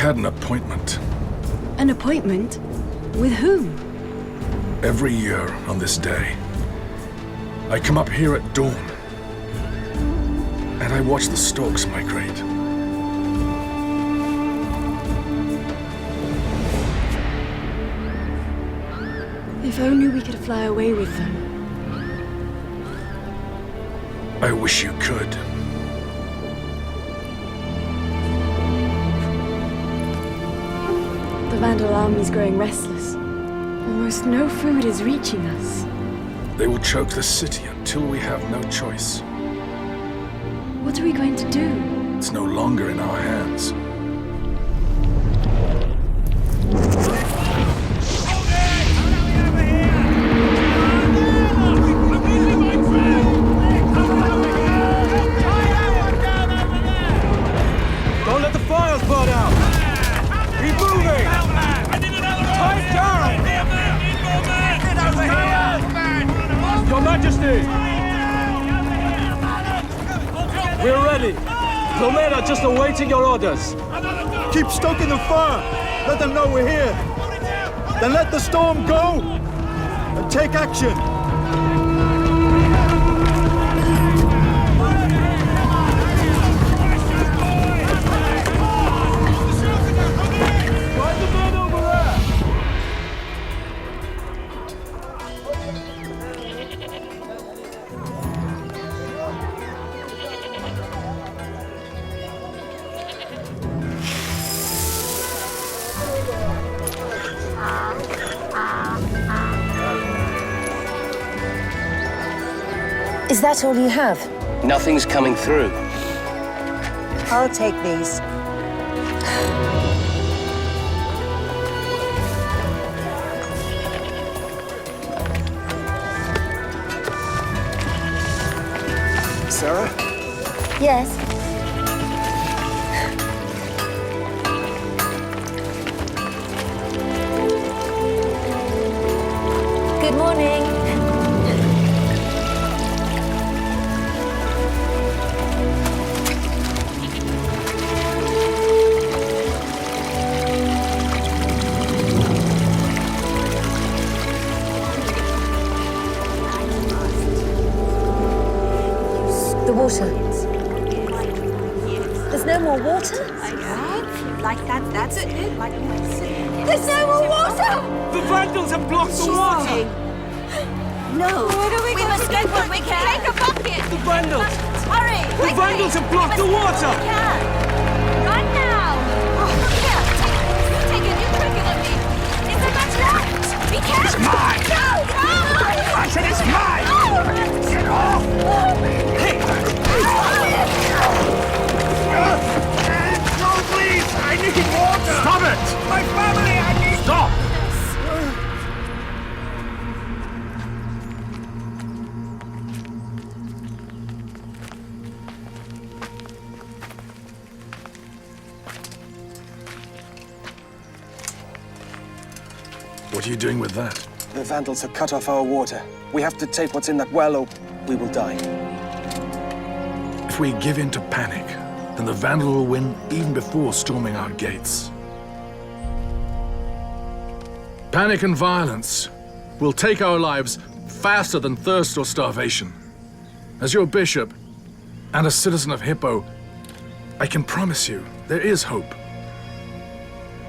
had an appointment. An appointment? With whom? Every year on this day, I come up here at dawn, and I watch the storks migrate. If only we could fly away with them. I wish you could. The Vandal army's growing restless. Almost no food is reaching us. They will choke the city until we have no choice. What are we going to do? It's no longer in our hands. Don't let the fires burn out! Keep moving! Tie down! Your Majesty! We're ready. The men are just awaiting your orders. Keep stoking the fire. Let them know we're here. Then let the storm go and take action. Find the men over there! Is that all you have? Nothing's coming through. I'll take these. Sarah? Yes. Good morning. The water. There's no more water? Like that's it. Like There's no more water! The Vandals have blocked the water! no. We must get what we can. Take a bucket. The Vandals! Hurry. The Vandals have blocked the water! Run now. Here, take a new cricket on me. Is there much left? Be careful. It's mine! No! I said it's mine! Get off! No, please! I need water! Stop it! My family, I need... Stop! What are you doing with that? The Vandals have cut off our water. We have to take what's in that well or we will die. If we give in to panic, then the Vandal will win even before storming our gates. Panic and violence will take our lives faster than thirst or starvation. As your bishop and a citizen of Hippo, I can promise you there is hope.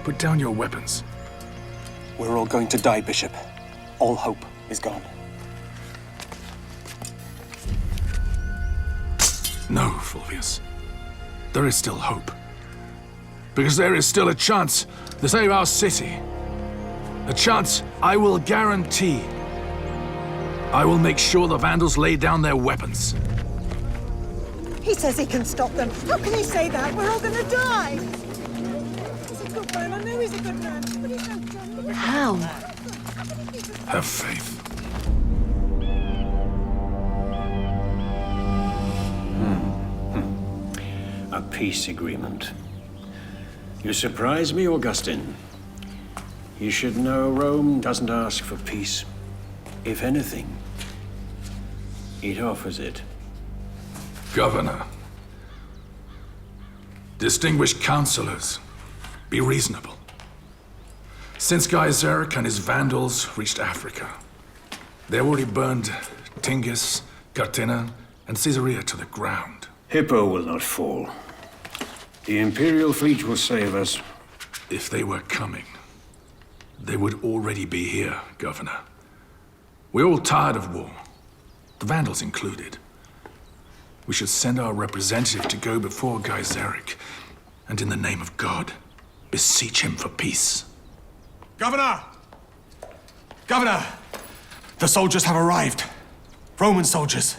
Put down your weapons. We're all going to die, Bishop. All hope is gone. No, Fulvius. There is still hope. Because there is still a chance to save our city. A chance I will guarantee. I will make sure the Vandals lay down their weapons. He says he can stop them. How can you say that? We're all gonna die! He's a good man. I know he's a good man. But he's no dumb. How? Have faith. A peace agreement. You surprise me, Augustine. You should know Rome doesn't ask for peace. If anything, it offers it. Governor. Distinguished councilors. Be reasonable. Since Gaiseric and his vandals reached Africa, they already burned Tingis, Cartina, and Caesarea to the ground. Hippo will not fall. The Imperial fleet will save us. If they were coming, they would already be here, Governor. We're all tired of war, the Vandals included. We should send our representative to go before Gaiseric, and in the name of God, beseech him for peace. Governor! Governor! The soldiers have arrived. Roman soldiers.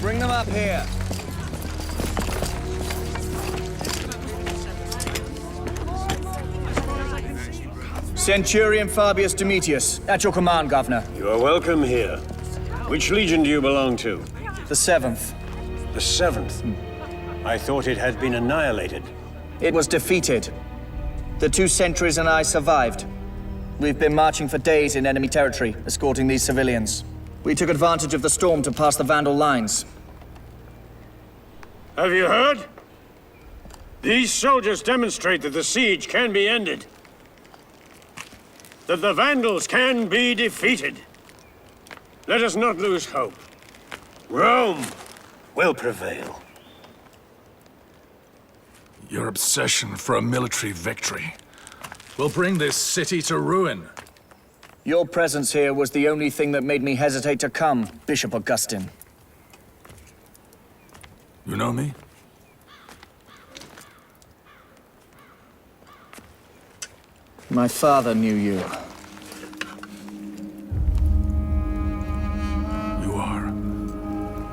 Bring them up here. Centurion Fabius Domitius, at your command, Governor. You are welcome here. Which legion do you belong to? The 7th. The 7th? I thought it had been annihilated. It was defeated. The 2 sentries and I survived. We've been marching for days in enemy territory, escorting these civilians. We took advantage of the storm to pass the Vandal lines. Have you heard? These soldiers demonstrate that the siege can be ended. That the Vandals can be defeated. Let us not lose hope. Rome will prevail. Your obsession for a military victory will bring this city to ruin. Your presence here was the only thing that made me hesitate to come, Bishop Augustine. You know me? My father knew you. You are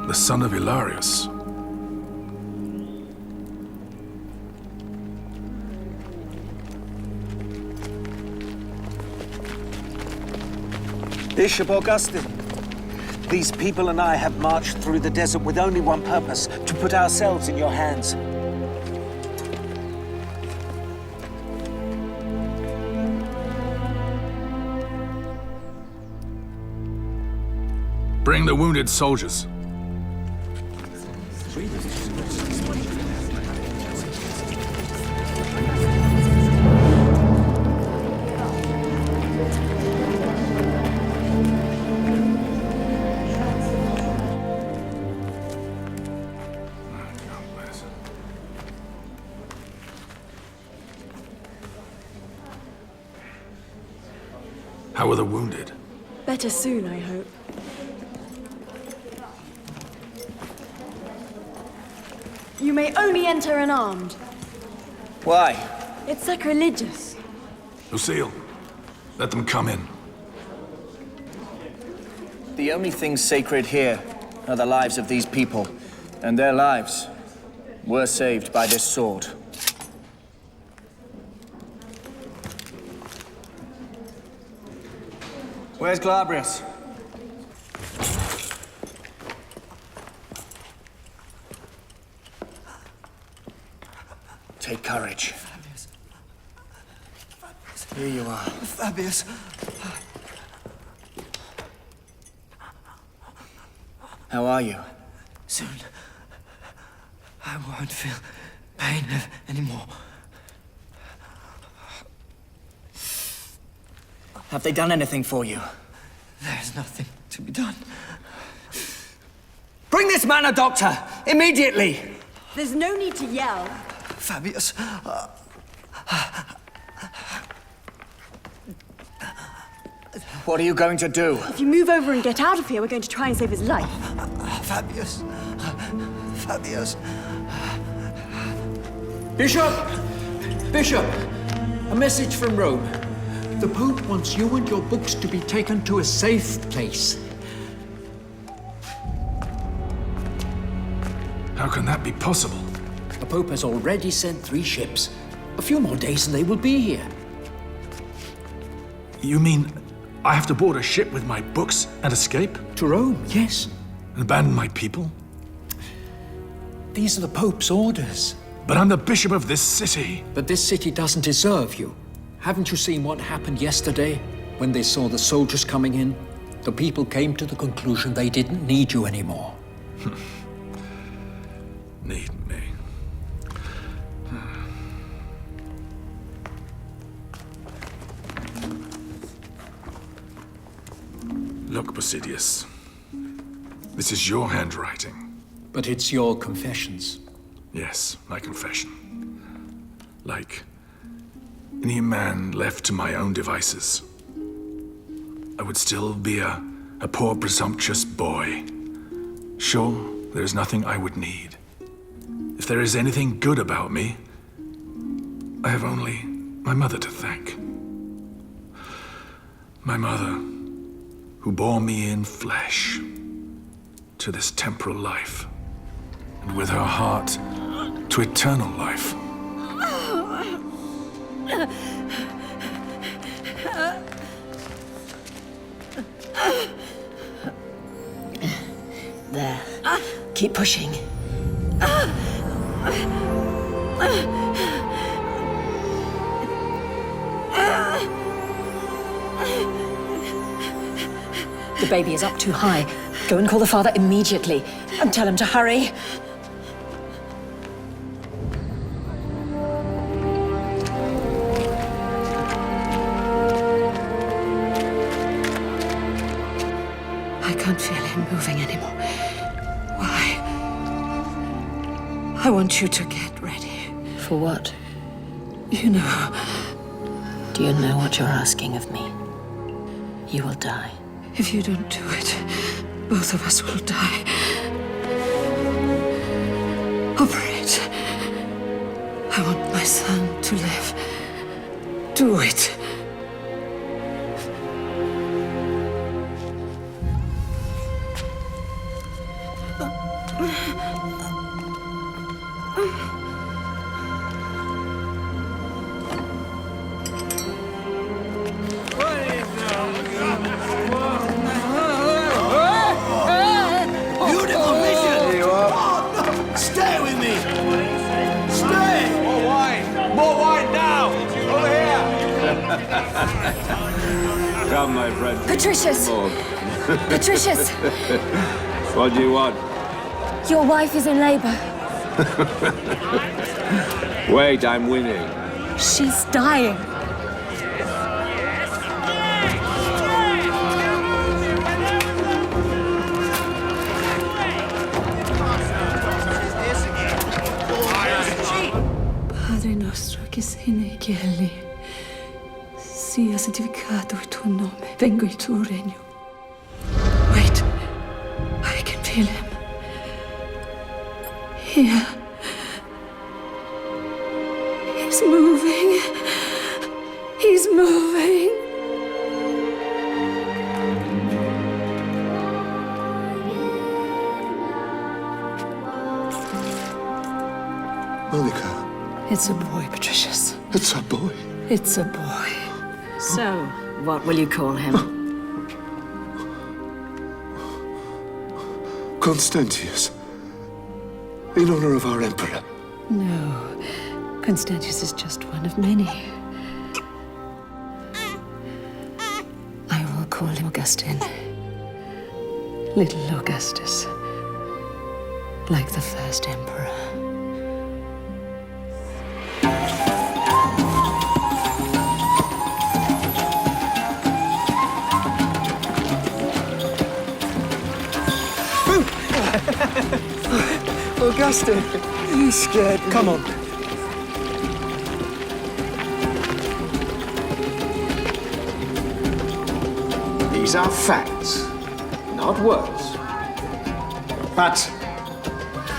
the son of Hilarius. Bishop Augustine, these people and I have marched through the desert with only one purpose, to put ourselves in your hands. Bring the wounded soldiers. How are the wounded? Better soon, I hope. You may only enter unarmed. Why? It's sacrilegious. Lucille, let them come in. The only things sacred here are the lives of these people, and their lives were saved by this sword. Where's Glabrius? Take courage. Fabius. Here you are. Fabius. How are you? Soon, I won't feel pain anymore. Have they done anything for you? There's nothing to be done. Bring this man a doctor! Immediately! There's no need to yell. Fabius. What are you going to do? If you move over and get out of here, we're going to try and save his life. Fabius. Fabius. Bishop! Bishop! A message from Rome. The Pope wants you and your books to be taken to a safe place. How can that be possible? The Pope has already sent 3 ships. A few more days and they will be here. You mean I have to board a ship with my books and escape? To Rome, yes. And abandon my people? These are the Pope's orders. But I'm the bishop of this city. But this city doesn't deserve you. Haven't you seen what happened yesterday? When they saw the soldiers coming in, the people came to the conclusion they didn't need you anymore. Need me. Look, Basidius. This is your handwriting. But it's your confessions. Yes, my confession. Like any man left to my own devices, I would still be a poor, presumptuous boy. Sure, there is nothing I would need. If there is anything good about me, I have only my mother to thank. My mother, who bore me in flesh to this temporal life, and with her heart to eternal life. There. Keep pushing. The baby is up too high. Go and call the father immediately and tell him to hurry. I can't feel him moving anymore. Why? I want you to get ready. For what? You know. Do you know what you're asking of me? You will die. If you don't do it, both of us will die. Operate. I want my son to live. Do it. Beautiful mission! Stay with me! Stay! More wine! More wine now! Over here! Come, my friend. Patricius! Patricius! What do you want? Your wife is in labor. Wait, I'm winning. She's dying. Padre nostro che sei nei cieli, sia santificato il tuo nome, venga il tuo regno. Wait, I can feel him. Here. He's moving. He's moving. Monica. It's a boy, Patricius. It's a boy. It's a boy. So, what will you call him? Constantius. In honor of our emperor. No. Constantius is just one of many. I will call him Augustine. Little Augustus. Like the first emperor. Augustine, you scared me. Come on. These are facts, not words. But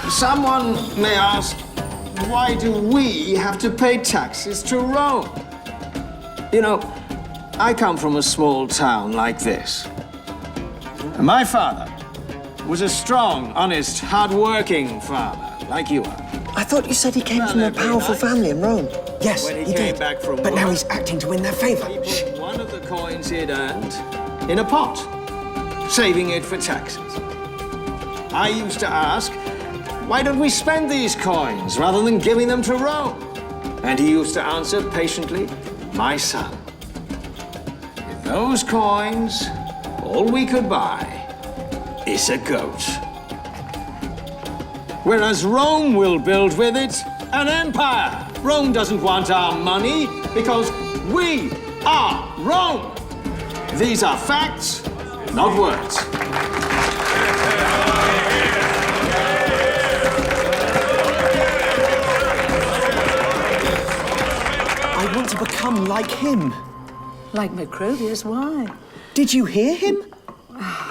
someone may ask, why do we have to pay taxes to Rome? You know, I come from a small town like this. And my father was a strong, honest, hard-working father, like you are. I thought you said he came from a powerful family in Rome. Yes, he he came did. back from But now work, he's acting to win their favor. he put one of the coins he'd earned in a pot, saving it for taxes. I used to ask, why don't we spend these coins rather than giving them to Rome? And he used to answer patiently, my son, with those coins, all we could buy is a goat. Whereas Rome will build with it an empire. Rome doesn't want our money because we are Rome. These are facts, not words. I want to become like him. Like Macrobius, why? Did you hear him?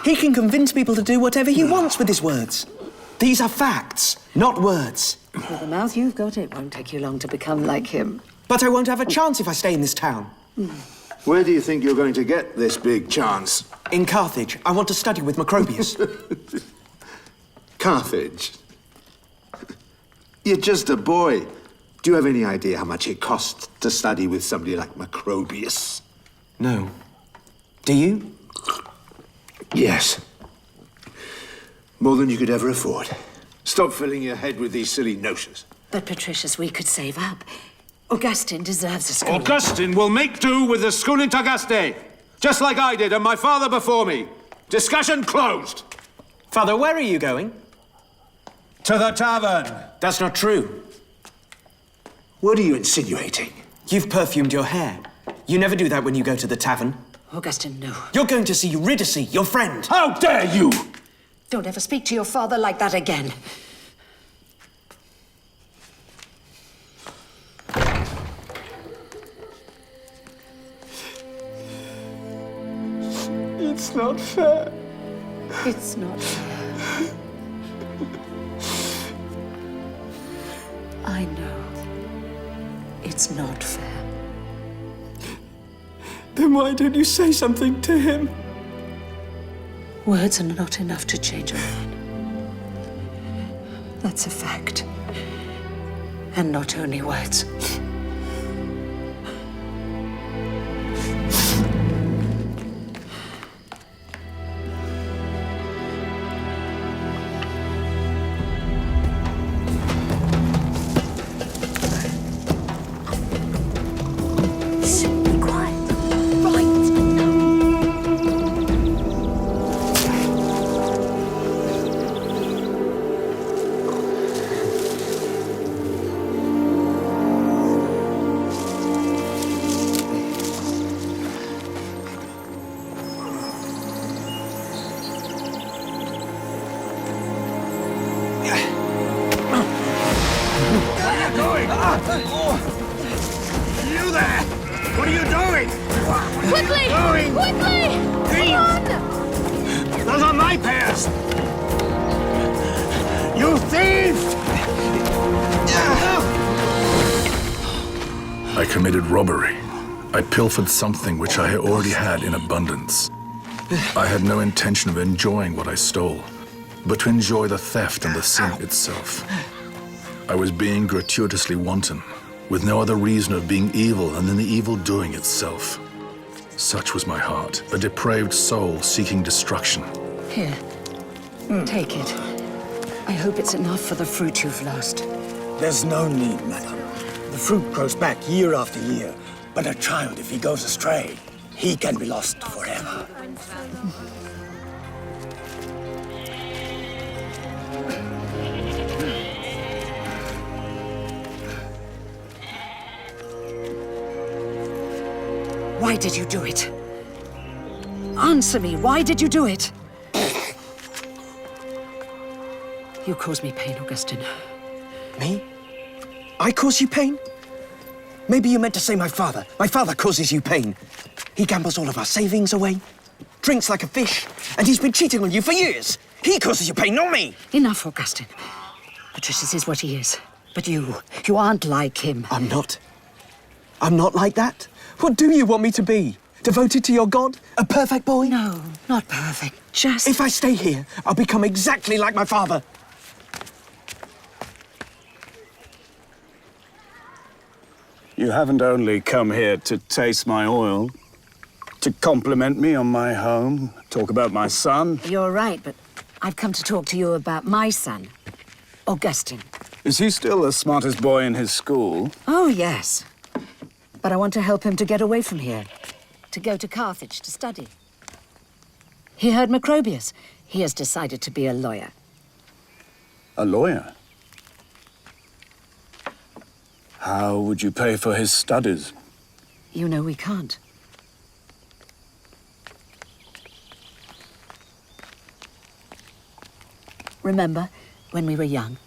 He can convince people to do whatever he wants with his words. These are facts, not words. With the mouth you've got, it won't take you long to become like him. But I won't have a chance if I stay in this town. Where do you think you're going to get this big chance? In Carthage. I want to study with Macrobius. Carthage? You're just a boy. Do you have any idea how much it costs to study with somebody like Macrobius? No. Do you? Yes. More than you could ever afford. Stop filling your head with these silly notions. But, Patricius, we could save up. Augustine deserves a school. Augustine will make do with the school in Tagaste, just like I did and my father before me. Discussion closed. Father, where are you going? To the tavern. That's not true. What are you insinuating? You've perfumed your hair. You never do that when you go to the tavern. Augustine, no. You're going to see Eurydice, your friend. How dare you! Don't ever speak to your father like that again. It's not fair. It's not fair. I know. It's not fair. Then why don't you say something to him? Words are not enough to change a man. That's a fact. And not only words. You there! What are you doing? Quickly! Going! Quickly! Thieves! Come on! Those are my pears! You thief! I committed robbery. I pilfered something which I already had in abundance. I had no intention of enjoying what I stole, but to enjoy the theft and the sin itself. I was being gratuitously wanton, with no other reason of being evil than in the evil doing itself. Such was my heart, a depraved soul seeking destruction. Here. Take it. I hope it's enough for the fruit you've lost. There's no need, madam. The fruit grows back year after year, but a child, if he goes astray, he can be lost forever. Why did you do it? Answer me, why did you do it? You caused me pain, Augustine. Me? I cause you pain? Maybe you meant to say my father. My father causes you pain. He gambles all of our savings away, drinks like a fish, and he's been cheating on you for years. He causes you pain, not me. Enough, Augustine. Patricius is what he is. But you aren't like him. I'm not. I'm not like that. What do you want me to be? Devoted to your God? A perfect boy? No, not perfect. Just... If I stay here, I'll become exactly like my father. You haven't only come here to taste my oil, to compliment me on my home, talk about my son. You're right, but I've come to talk to you about my son, Augustine. Is he still the smartest boy in his school? Oh, yes. But I want to help him to get away from here, to go to Carthage to study. He heard Macrobius. He has decided to be a lawyer. A lawyer? How would you pay for his studies? You know we can't. Remember, when we were young,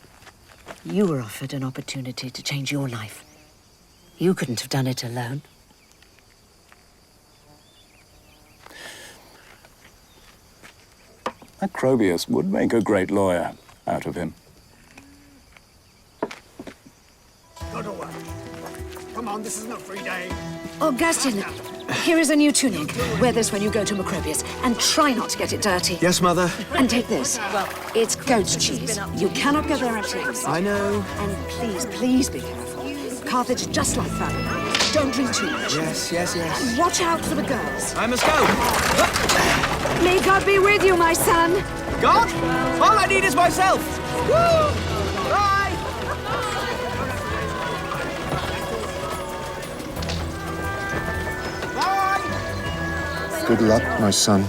you were offered an opportunity to change your life. You couldn't have done it alone. Macrobius would make a great lawyer out of him. Go to work. Come on, this isn't a free day. Augustine, here is a new tunic. Wear this when you go to Macrobius, and try not to get it dirty. Yes, Mother. And take this. It's goat's cheese. You cannot go there empty-handed. I know. And please, please be careful. Carthage is just like that. Don't drink too much. Yes, yes, yes. And watch out for the girls. I must go. May God be with you, my son. God? All I need is myself. Woo! Bye! Good luck, my son.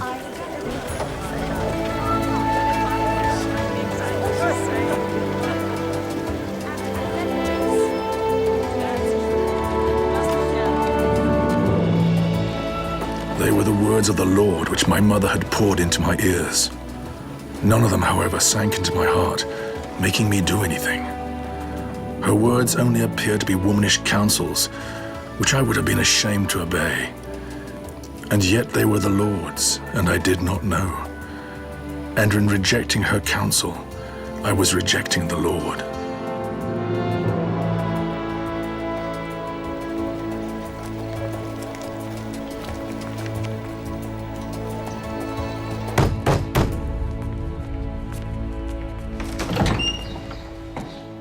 They were the words of the Lord which my mother had poured into my ears. None of them, however, sank into my heart, making me do anything. Her words only appeared to be womanish counsels, which I would have been ashamed to obey. And yet they were the Lord's, and I did not know. And in rejecting her counsel, I was rejecting the Lord.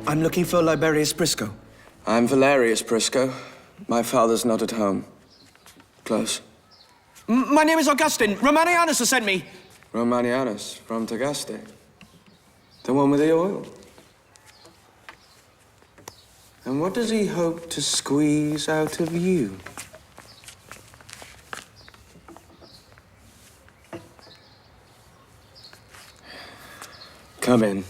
I'm looking for Liberius Prisco. I'm Valerius Prisco. My father's not at home. Close. My name is Augustine. Romanianus has sent me. Romanianus from Tagaste. The one with the oil. And what does he hope to squeeze out of you? Come in.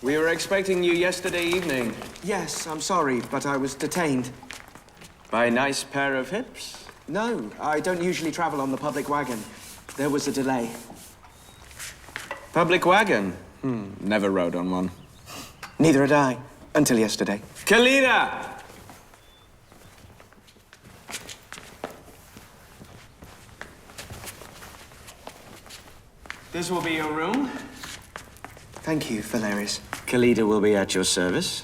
We were expecting you yesterday evening. Yes, I'm sorry, but I was detained. By a nice pair of hips? No, I don't usually travel on the public wagon. There was a delay. Public wagon? Never rode on one. Neither had I, until yesterday. Kalina! This will be your room. Thank you, Valerius. Kalida will be at your service.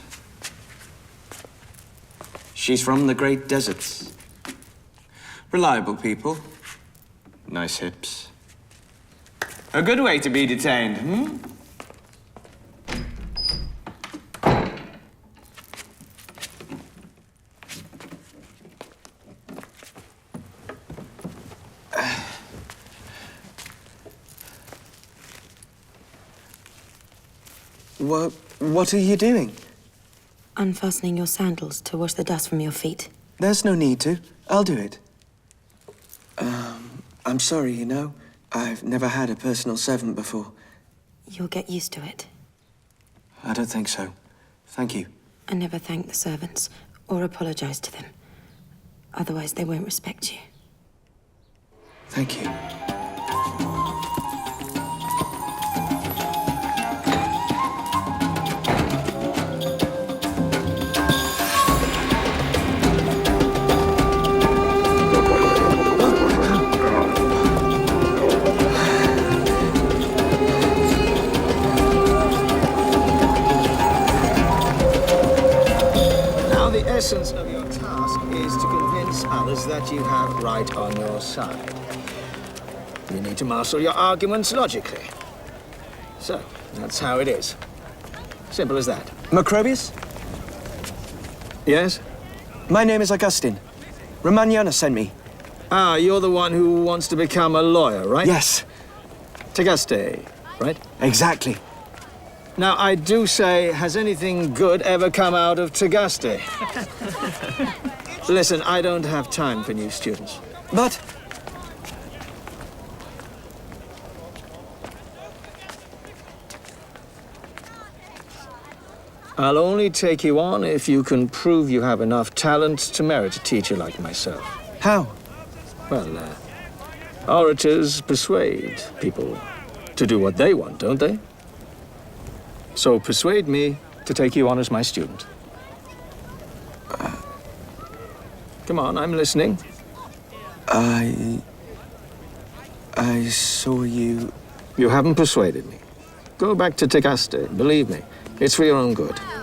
She's from the great deserts. Reliable people. Nice hips. A good way to be detained, What are you doing? Unfastening your sandals to wash the dust from your feet. There's no need to. I'll do it. I'm sorry, you know. I've never had a personal servant before. You'll get used to it. I don't think so. Thank you. And never thank the servants or apologize to them. Otherwise, they won't respect you. Thank you. your side. You need to marshal your arguments logically. So, that's how it is. Simple as that. Macrobius? Yes? My name is Augustine. Romaniana sent me. Ah, you're the one who wants to become a lawyer, right? Yes. Tagaste, right? Exactly. Now, I do say, has anything good ever come out of Tagaste? Listen, I don't have time for new students. But... I'll only take you on if you can prove you have enough talent to merit a teacher like myself. How? Well, orators persuade people to do what they want, don't they? So persuade me to take you on as my student. Come on, I'm listening. I saw you... You haven't persuaded me. Go back to Tagaste, believe me. It's for your own good. How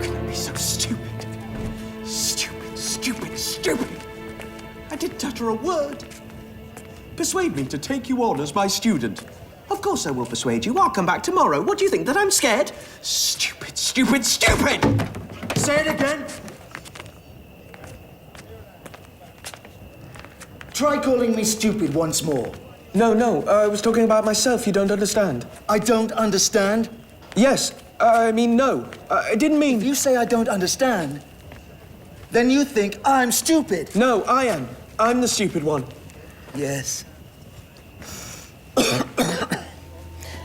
can I be so stupid? Stupid. I didn't utter a word. Persuade me to take you on as my student. Of course I will persuade you. I'll come back tomorrow. What do you think, that I'm scared? Stupid! Say it again. Try calling me stupid once more. No, I was talking about myself. You don't understand. I don't understand? Yes, I mean no. I didn't mean... If you say I don't understand, then you think I'm stupid. No, I am. I'm the stupid one. Yes.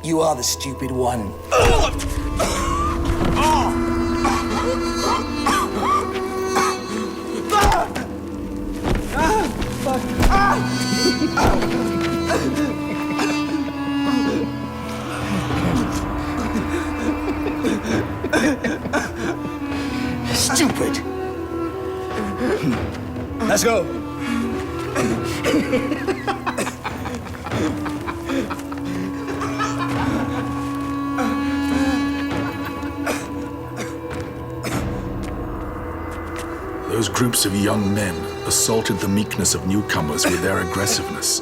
You are the stupid one. Stupid. Let's go. Those groups of young men assaulted the meekness of newcomers with their aggressiveness,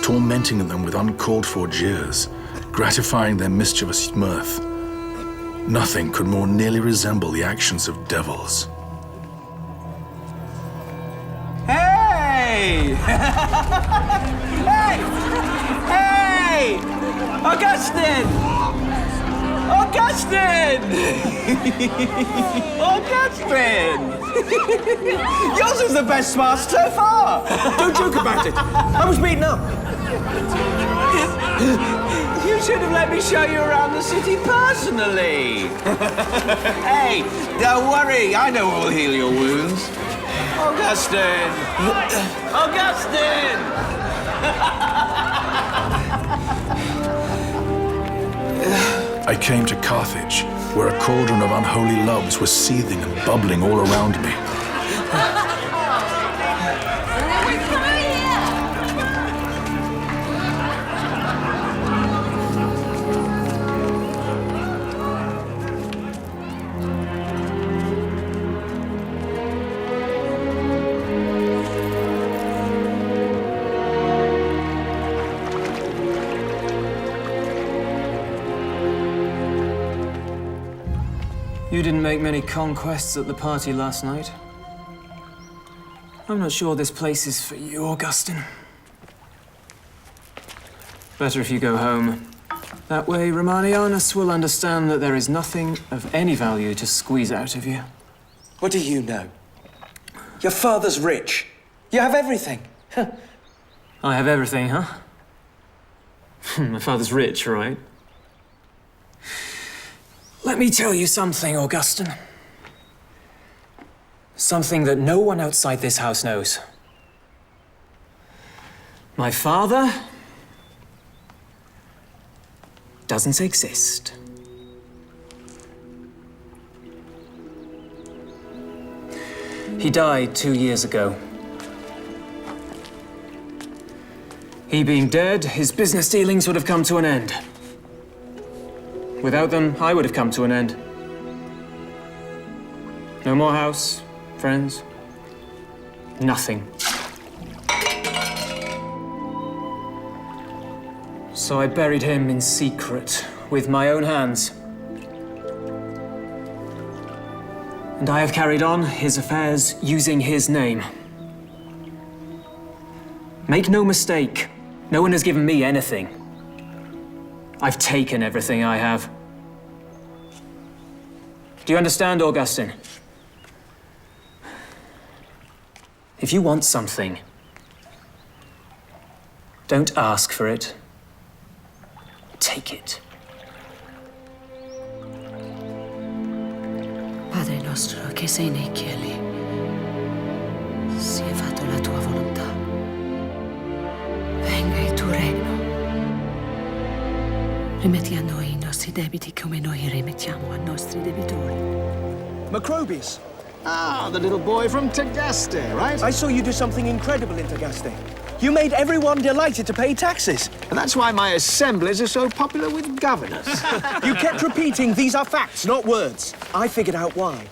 tormenting them with uncalled-for jeers, gratifying their mischievous mirth. Nothing could more nearly resemble the actions of devils. Hey! Hey! Augustine! Yours is the best smash so far! Don't joke about it. I was beaten up. You should have let me show you around the city personally. Hey, don't worry. I know what will heal your wounds. Augustine! I came to Carthage, where a cauldron of unholy loves was seething and bubbling all around me. You didn't make many conquests at the party last night. I'm not sure this place is for you, Augustine. Better if you go home. That way, Romanianus will understand that there is nothing of any value to squeeze out of you. What do you know? Your father's rich. You have everything. I have everything, huh? My father's rich, right? Let me tell you something, Augustine. Something that no one outside this house knows. My father doesn't exist. He died 2 years ago. He being dead, his business dealings would have come to an end. Without them, I would have come to an end. No more house, friends, nothing. So I buried him in secret, with my own hands. And I have carried on his affairs using his name. Make no mistake, no one has given me anything. I've taken everything I have. Do you understand, Augustine? If you want something, don't ask for it. Take it. Padre nostro che sei nei cieli, sia fatta la tua volontà. Venga il tuo regno. Rimetti a noi i nostri debiti come noi rimettiamo ai nostri debitori. Macrobius! Ah, the little boy from Tagaste, right? I saw you do something incredible in Tagaste. You made everyone delighted to pay taxes. And that's why my assemblies are so popular with governors. You kept repeating, these are facts, not words. I figured out why.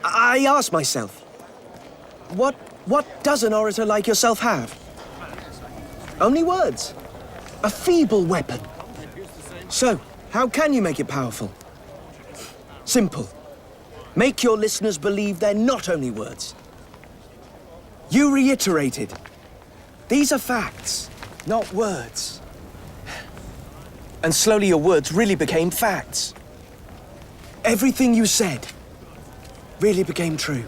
I asked myself, what does an orator like yourself have? Only words. A feeble weapon. So, how can you make it powerful? Simple. Make your listeners believe they're not only words. You reiterated. These are facts, not words. And slowly your words really became facts. Everything you said really became true.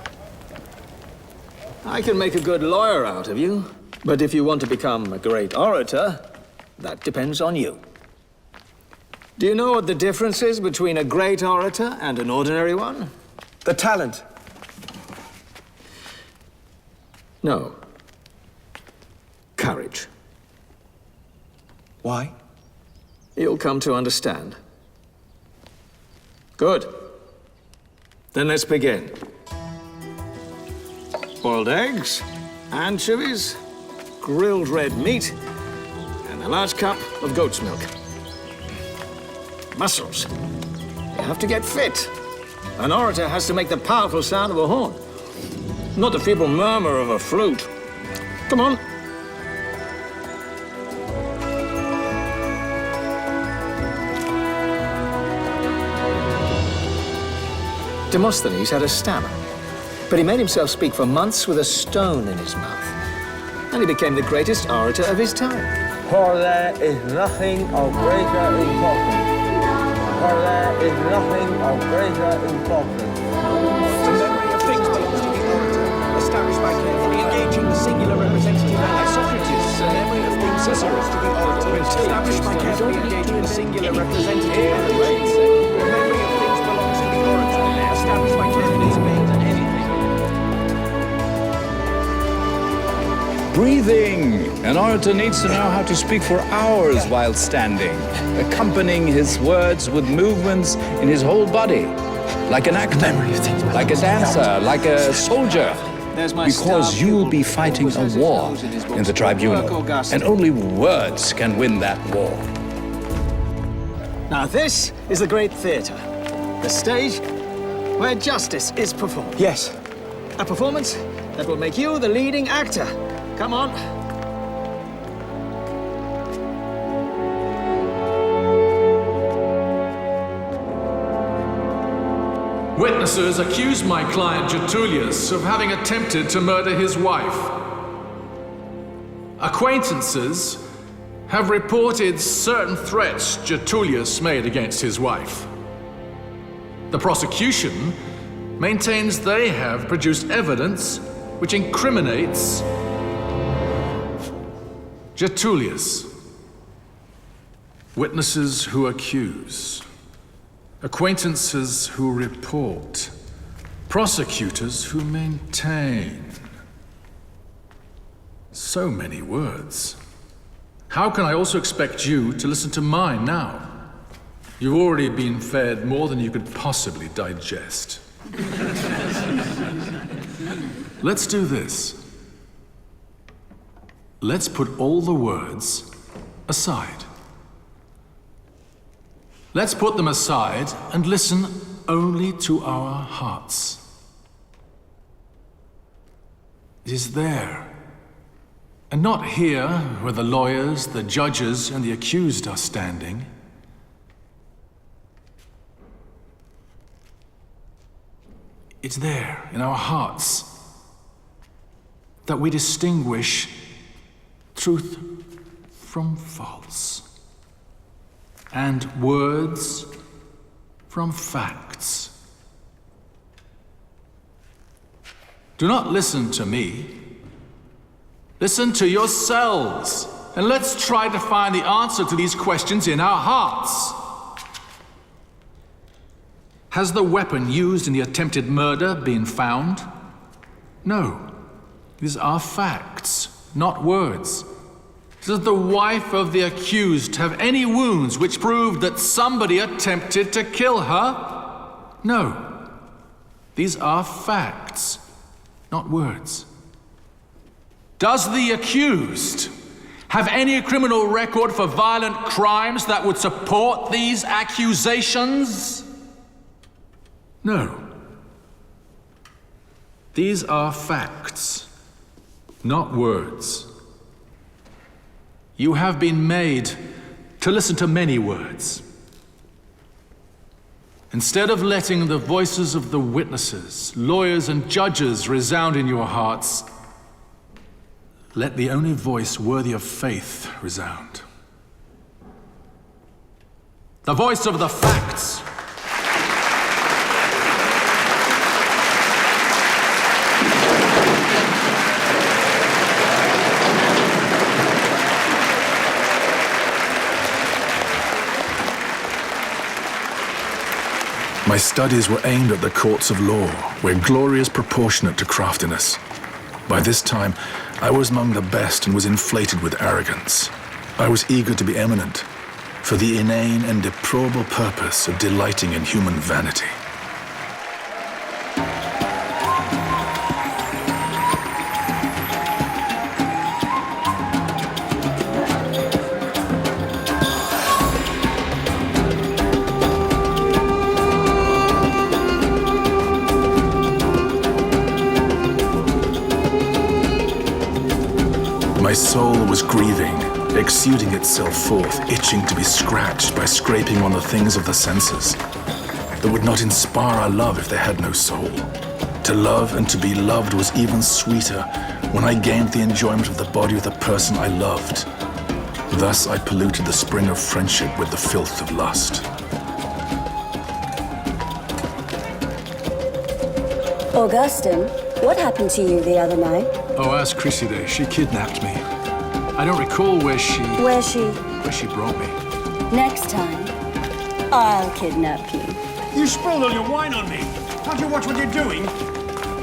I can make a good lawyer out of you, but if you want to become a great orator, that depends on you. Do you know what the difference is between a great orator and an ordinary one? The talent. No. Courage. Why? You'll come to understand. Good. Then let's begin. Boiled eggs, anchovies, grilled red meat, and a large cup of goat's milk. Muscles. You have to get fit. An orator has to make the powerful sound of a horn, not the feeble murmur of a flute. Come on. Demosthenes had a stammer, but he made himself speak for months with a stone in his mouth. And he became the greatest orator of his time. For there is nothing of greater importance. For there is nothing of greater importance. The memory of things belongs to the orator, established by carefully engaging the singular representative like Socrates. The memory of things belongs to the orator, established by carefully engaging the singular representative like Socrates. The memory of things belongs to the orator, established by carefully engaging Breathing. An orator needs to know how to speak for hours while standing, accompanying his words with movements in his whole body, like an actor, like a dancer, like a soldier. Because you will be fighting a war in the tribunal, and only words can win that war. Now this is the great theatre, the stage where justice is performed. Yes. A performance that will make you the leading actor. Come on. Witnesses accuse my client Getulius of having attempted to murder his wife. Acquaintances have reported certain threats Getulius made against his wife. The prosecution maintains they have produced evidence which incriminates Getulius. Witnesses who accuse. Acquaintances who report. Prosecutors who maintain. So many words. How can I also expect you to listen to mine now? You've already been fed more than you could possibly digest. Let's do this. Let's put all the words aside. Let's put them aside and listen only to our hearts. It is there, and not here where the lawyers, the judges, and the accused are standing. It's there, in our hearts, that we distinguish truth from false, and words from facts. Do not listen to me. Listen to yourselves, and let's try to find the answer to these questions in our hearts. Has the weapon used in the attempted murder been found? No. These are facts, not words. Does the wife of the accused have any wounds which prove that somebody attempted to kill her? No. These are facts, not words. Does the accused have any criminal record for violent crimes that would support these accusations? No. These are facts, not words. You have been made to listen to many words. Instead of letting the voices of the witnesses, lawyers, and judges resound in your hearts, let the only voice worthy of faith resound. The voice of the facts. My studies were aimed at the courts of law, where glory is proportionate to craftiness. By this time, I was among the best and was inflated with arrogance. I was eager to be eminent, for the inane and deplorable purpose of delighting in human vanity. My soul was grieving, exuding itself forth, itching to be scratched by scraping on the things of the senses that would not inspire our love if they had no soul. To love and to be loved was even sweeter when I gained the enjoyment of the body of the person I loved. Thus I polluted the spring of friendship with the filth of lust. Augustine, what happened to you the other night? Oh, ask Chryside. She kidnapped me. I don't recall where she brought me. Next time, I'll kidnap you. You spilled all your wine on me. Can't you watch what you're doing?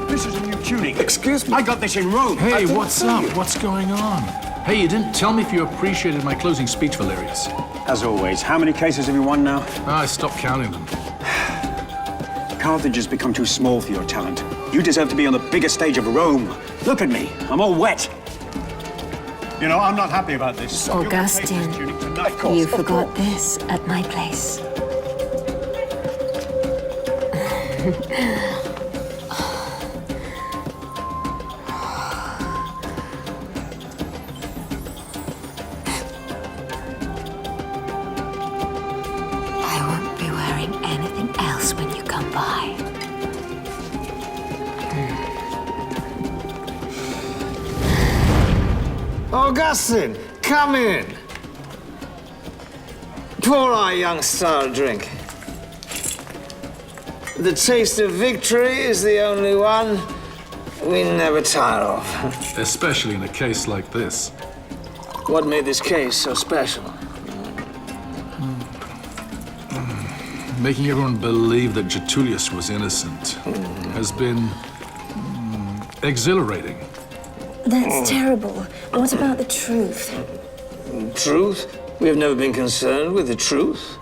This is a new tuning. Excuse me? I got this in Rome. Hey, what's up? What's going on? Hey, you didn't tell me if you appreciated my closing speech, Valerius. As always, how many cases have you won now? I stopped counting them. Carthage has become too small for your talent. You deserve to be on the biggest stage of Rome. Look at me. I'm all wet. You know, I'm not happy about this. Augustine, you forgot this at my place. I won't be wearing anything else when you come by. Augustine, come in. Pour our young star a drink. The taste of victory is the only one we never tire of. Especially in a case like this. What made this case so special? Making everyone believe that Getulius was innocent has been exhilarating. That's terrible. What about the truth? Truth? We have never been concerned with the truth.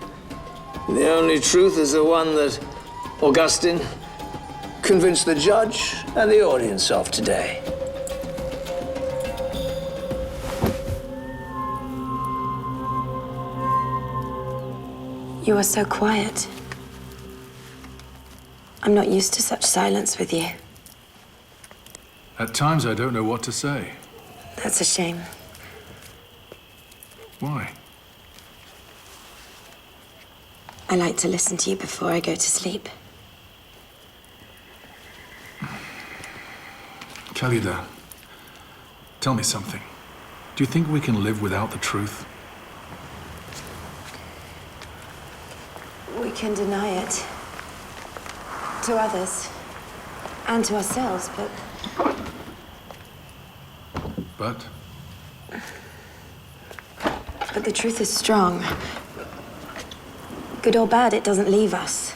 The only truth is the one that Augustine convinced the judge and the audience of today. You are so quiet. I'm not used to such silence with you. At times I don't know what to say. That's a shame. Why? I like to listen to you before I go to sleep. Khalida, tell me something. Do you think we can live without the truth? We can deny it. To others. And to ourselves, but... But? But the truth is strong. Good or bad, it doesn't leave us.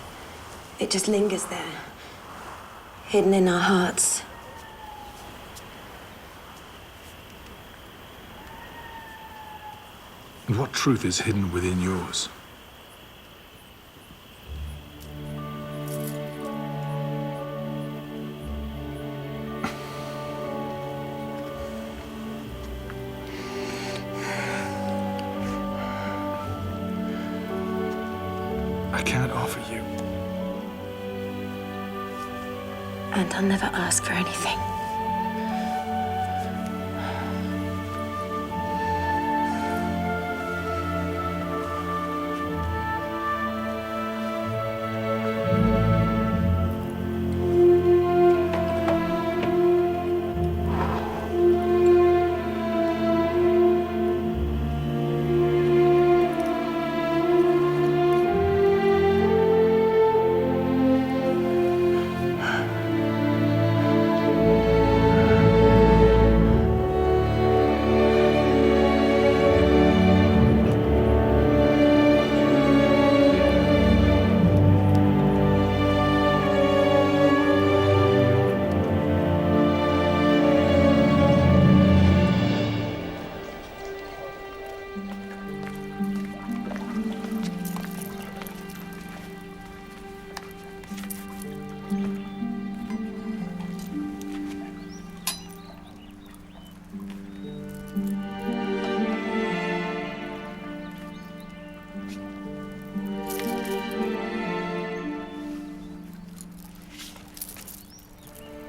It just lingers there. Hidden in our hearts. And what truth is hidden within yours? I can't offer you. And I'll never ask for anything.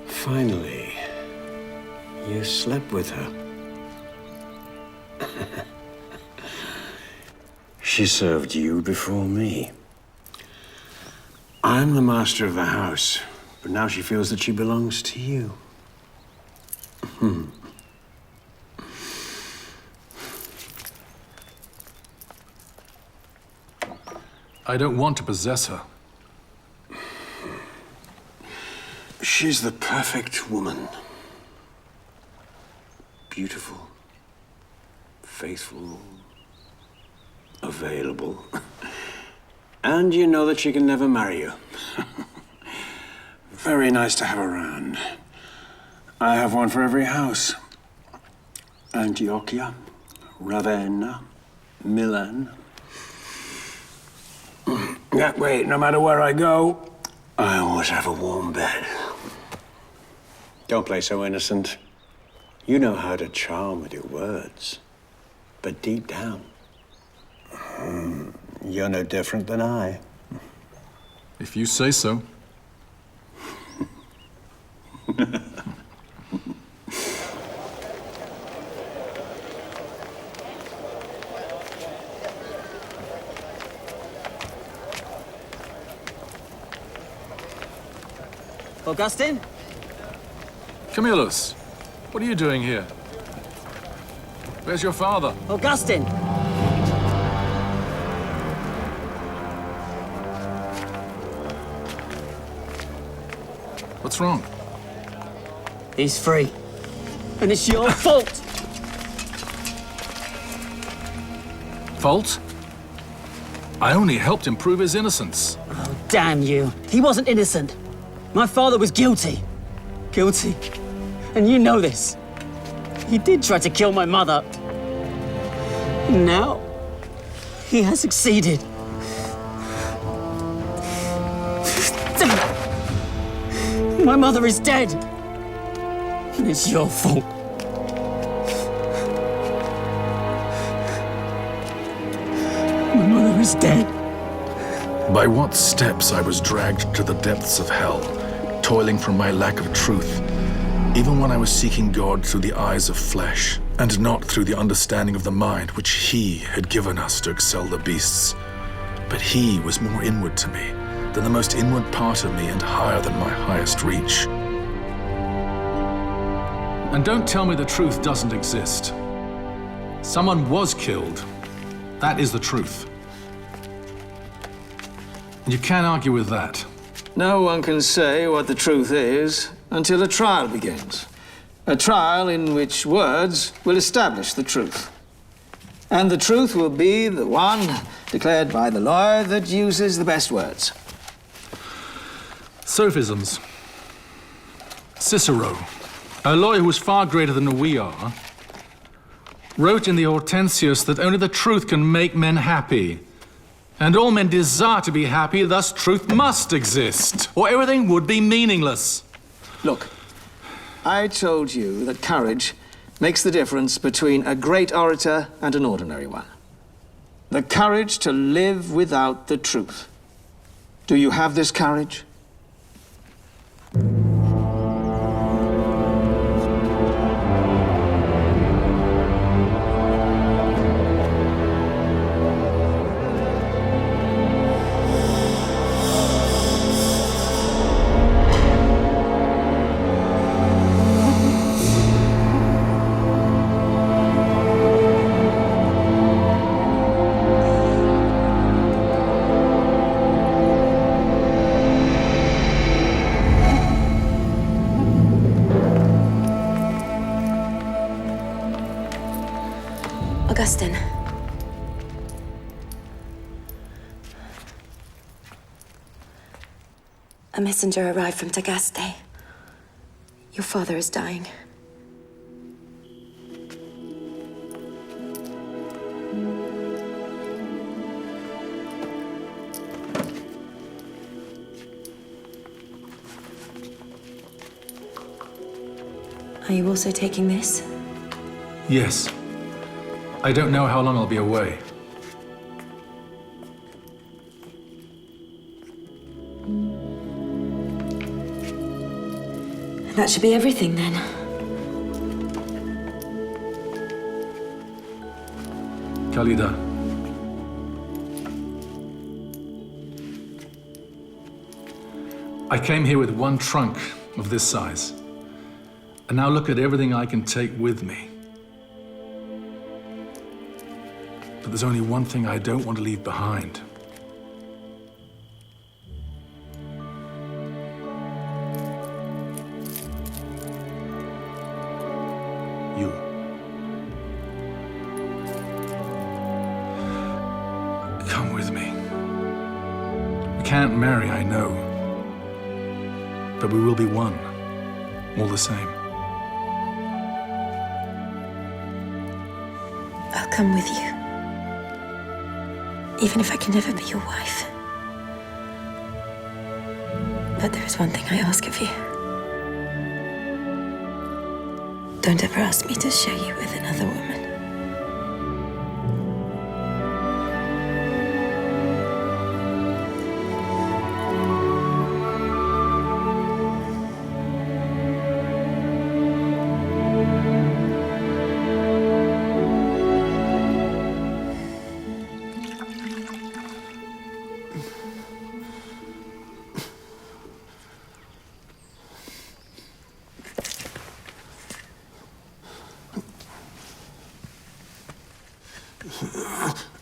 Finally, you slept with her. She served you before me. I'm the master of the house, but now she feels that she belongs to you. I don't want to possess her. She's the perfect woman. Beautiful, faithful, available. And you know that she can never marry you. Very nice to have around. I have one for every house. Antiochia, Ravenna, Milan. That way, no matter where I go, I always have a warm bed. Don't play so innocent. You know how to charm with your words. But deep down, you're no different than I. If you say so. Augustine? Camillus, what are you doing here? Where's your father? Augustine! What's wrong? He's free. And it's your fault! Fault? I only helped him prove his innocence. Oh, damn you. He wasn't innocent. My father was guilty. Guilty. And you know this. He did try to kill my mother. And now, he has succeeded. My mother is dead. And it's your fault. My mother is dead. By what steps I was dragged to the depths of hell, toiling from my lack of truth, even when I was seeking God through the eyes of flesh, and not through the understanding of the mind which He had given us to excel the beasts. But He was more inward to me than the most inward part of me, and higher than my highest reach. And don't tell me the truth doesn't exist. Someone was killed. That is the truth. And you can't argue with that. No one can say what the truth is until a trial begins. A trial in which words will establish the truth. And the truth will be the one declared by the lawyer that uses the best words. Sophisms. Cicero, a lawyer who was far greater than we are, wrote in the Hortensius that only the truth can make men happy. And all men desire to be happy, thus truth must exist, or everything would be meaningless. Look, I told you that courage makes the difference between a great orator and an ordinary one. The courage to live without the truth. Do you have this courage? Augustine. A messenger arrived from Tagaste. Your father is dying. Are you also taking this? Yes. I don't know how long I'll be away. That should be everything then. Khalida. I came here with one trunk of this size. And now look at everything I can take with me. But there's only one thing I don't want to leave behind. You. Come with me. We can't marry, I know. But we will be one, all the same. I'll come with you. Even if I can never be your wife. But there is one thing I ask of you. Don't ever ask me to share you with another woman.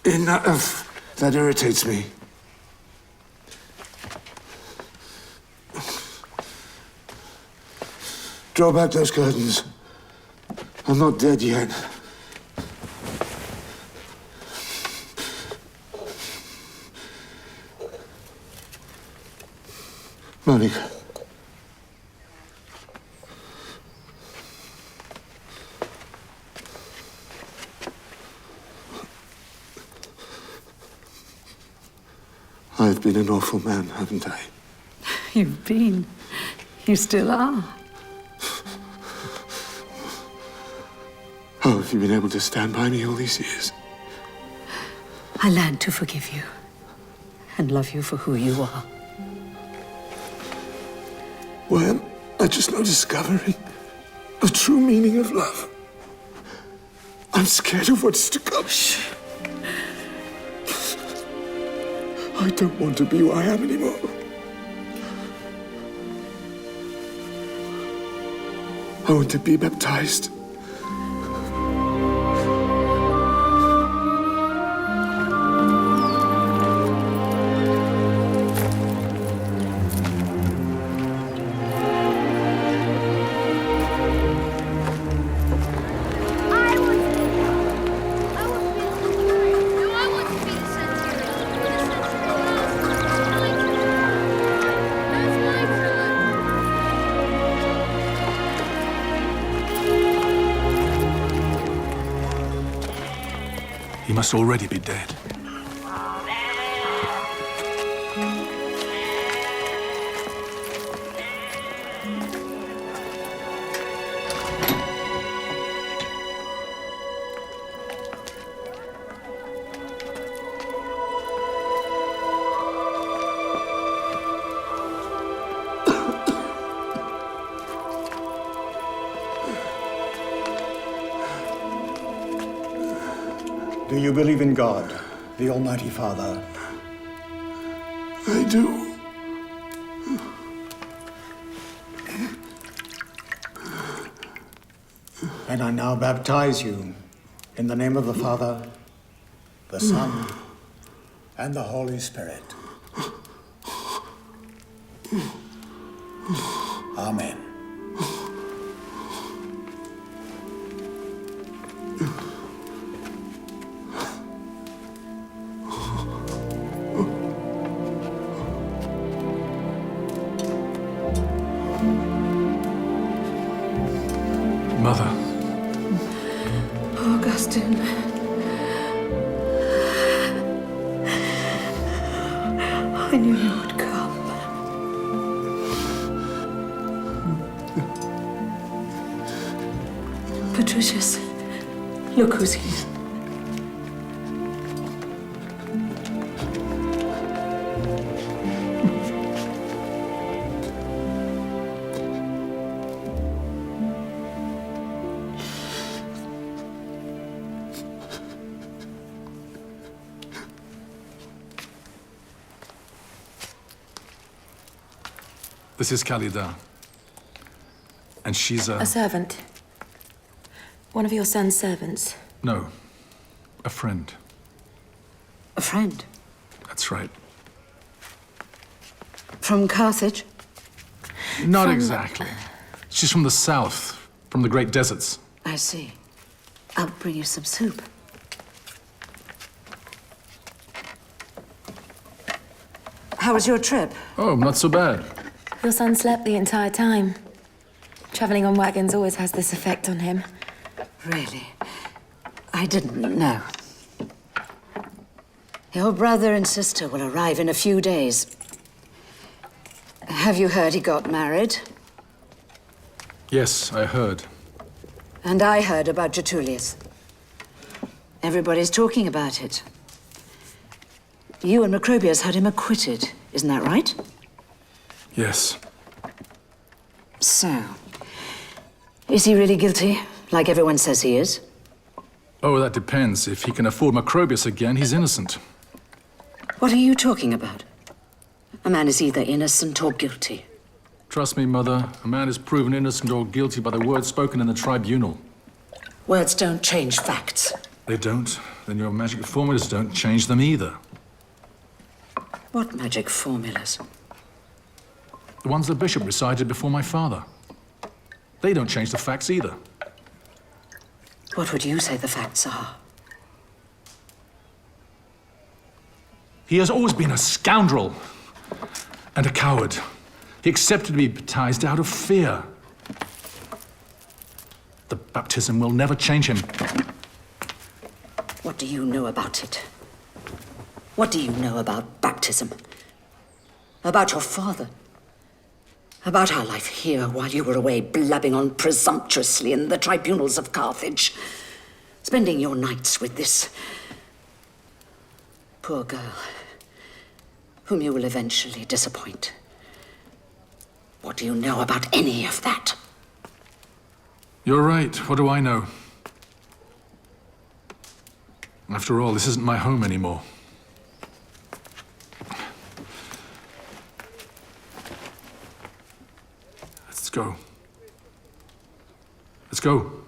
Enough. That irritates me. Draw back those curtains. I'm not dead yet. Monica. I've been an awful man, haven't I? You've been. You still are. How have you been able to stand by me all these years? I learned to forgive you. and love you for who you are. Why am I just now discovering the true meaning of love? I'm scared of what's to come. I don't want to be who I am anymore. I want to be baptized. He must already be dead. Do you believe in God, the Almighty Father? I do. And I now baptize you in the name of the Father, the Son, and the Holy Spirit. Amen. Mother. Augustine. I knew you would come. Patricius, look who's here. This is Khalida. And she's A servant. One of your son's servants. No. A friend. A friend? That's right. From Carthage? Not exactly. She's from the south, from the great deserts. I see. I'll bring you some soup. How was your trip? Oh, not so bad. Your son slept the entire time. Traveling on wagons always has this effect on him. Really? I didn't know. Your brother and sister will arrive in a few days. Have you heard he got married? Yes, I heard. And I heard about Tertullius. Everybody's talking about it. You and Macrobius had him acquitted, isn't that right? Yes. So, is he really guilty, like everyone says he is? Oh, that depends. If he can afford Macrobius again, he's innocent. What are you talking about? A man is either innocent or guilty. Trust me, Mother, a man is proven innocent or guilty by the words spoken in the tribunal. Words don't change facts. They don't? Then your magic formulas don't change them either. What magic formulas? The ones the bishop recited before my father. They don't change the facts either. What would you say the facts are? He has always been a scoundrel and a coward. He accepted to be baptized out of fear. The baptism will never change him. What do you know about it? What do you know about baptism? About your father? About our life here while you were away blabbing on presumptuously in the tribunals of Carthage? Spending your nights with this poor girl whom you will eventually disappoint. What do you know about any of that? You're right. What do I know? After all, this isn't my home anymore. Let's go. Let's go.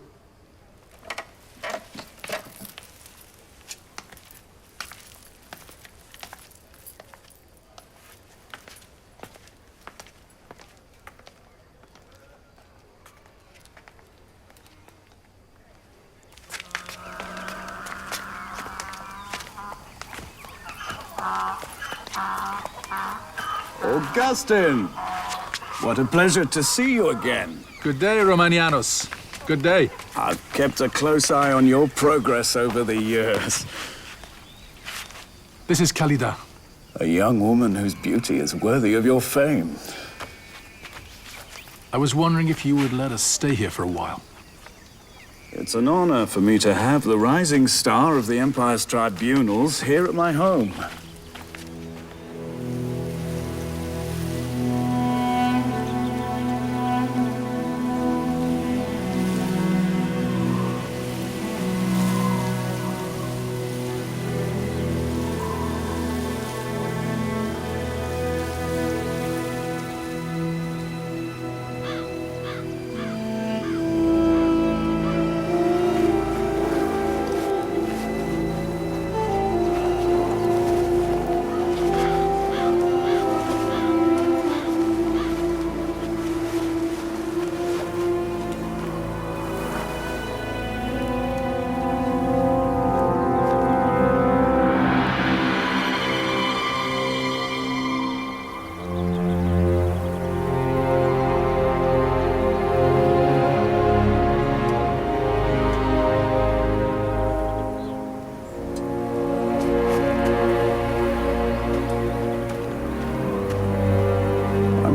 Augustine! What a pleasure to see you again. Good day, Romanianos. Good day. I've kept a close eye on your progress over the years. This is Khalida. A young woman whose beauty is worthy of your fame. I was wondering if you would let us stay here for a while. It's an honor for me to have the rising star of the Empire's tribunals here at my home.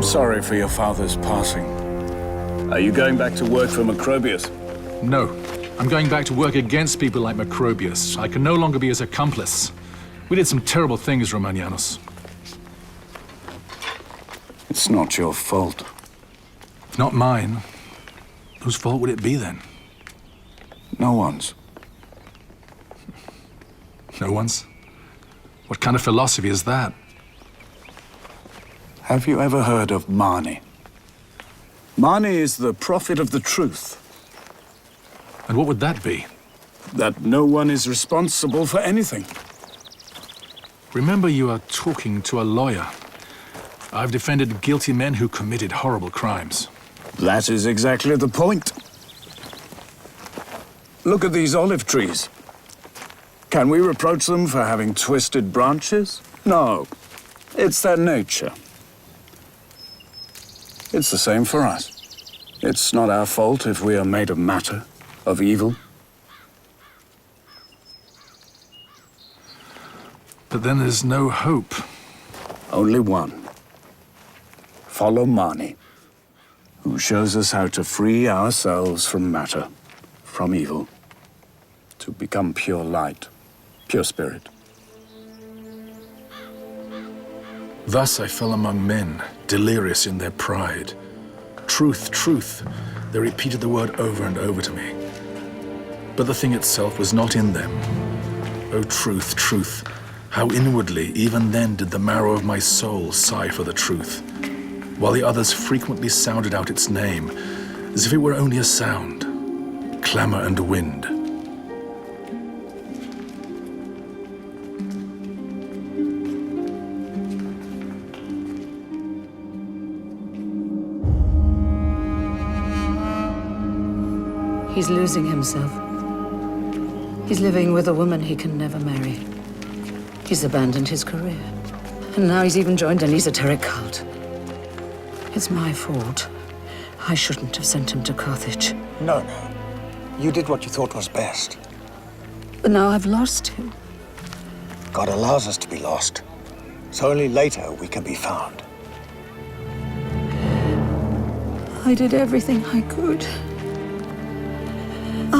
Sorry for your father's passing. Are you going back to work for Macrobius? No. I'm going back to work against people like Macrobius. I can no longer be his accomplice. We did some terrible things, Romanianos. It's not your fault. Not mine. Whose fault would it be then? No one's. No one's? What kind of philosophy is that? Have you ever heard of Mani? Mani is the prophet of the truth. And what would that be? That no one is responsible for anything. Remember, you are talking to a lawyer. I've defended guilty men who committed horrible crimes. That is exactly the point. Look at these olive trees. Can we reproach them for having twisted branches? No. It's their nature. It's the same for us. It's not our fault if we are made of matter, of evil. But then there's no hope. Only one. Follow Mani, who shows us how to free ourselves from matter, from evil, to become pure light, pure spirit. Thus I fell among men, delirious in their pride. Truth, truth, they repeated the word over and over to me. But the thing itself was not in them. O truth, truth, how inwardly, even then, did the marrow of my soul sigh for the truth, while the others frequently sounded out its name, as if it were only a sound, clamor and wind. He's losing himself. He's living with a woman he can never marry. He's abandoned his career. And now he's even joined an esoteric cult. It's my fault. I shouldn't have sent him to Carthage. No. You did what you thought was best. But now I've lost him. God allows us to be lost, so only later we can be found. I did everything I could.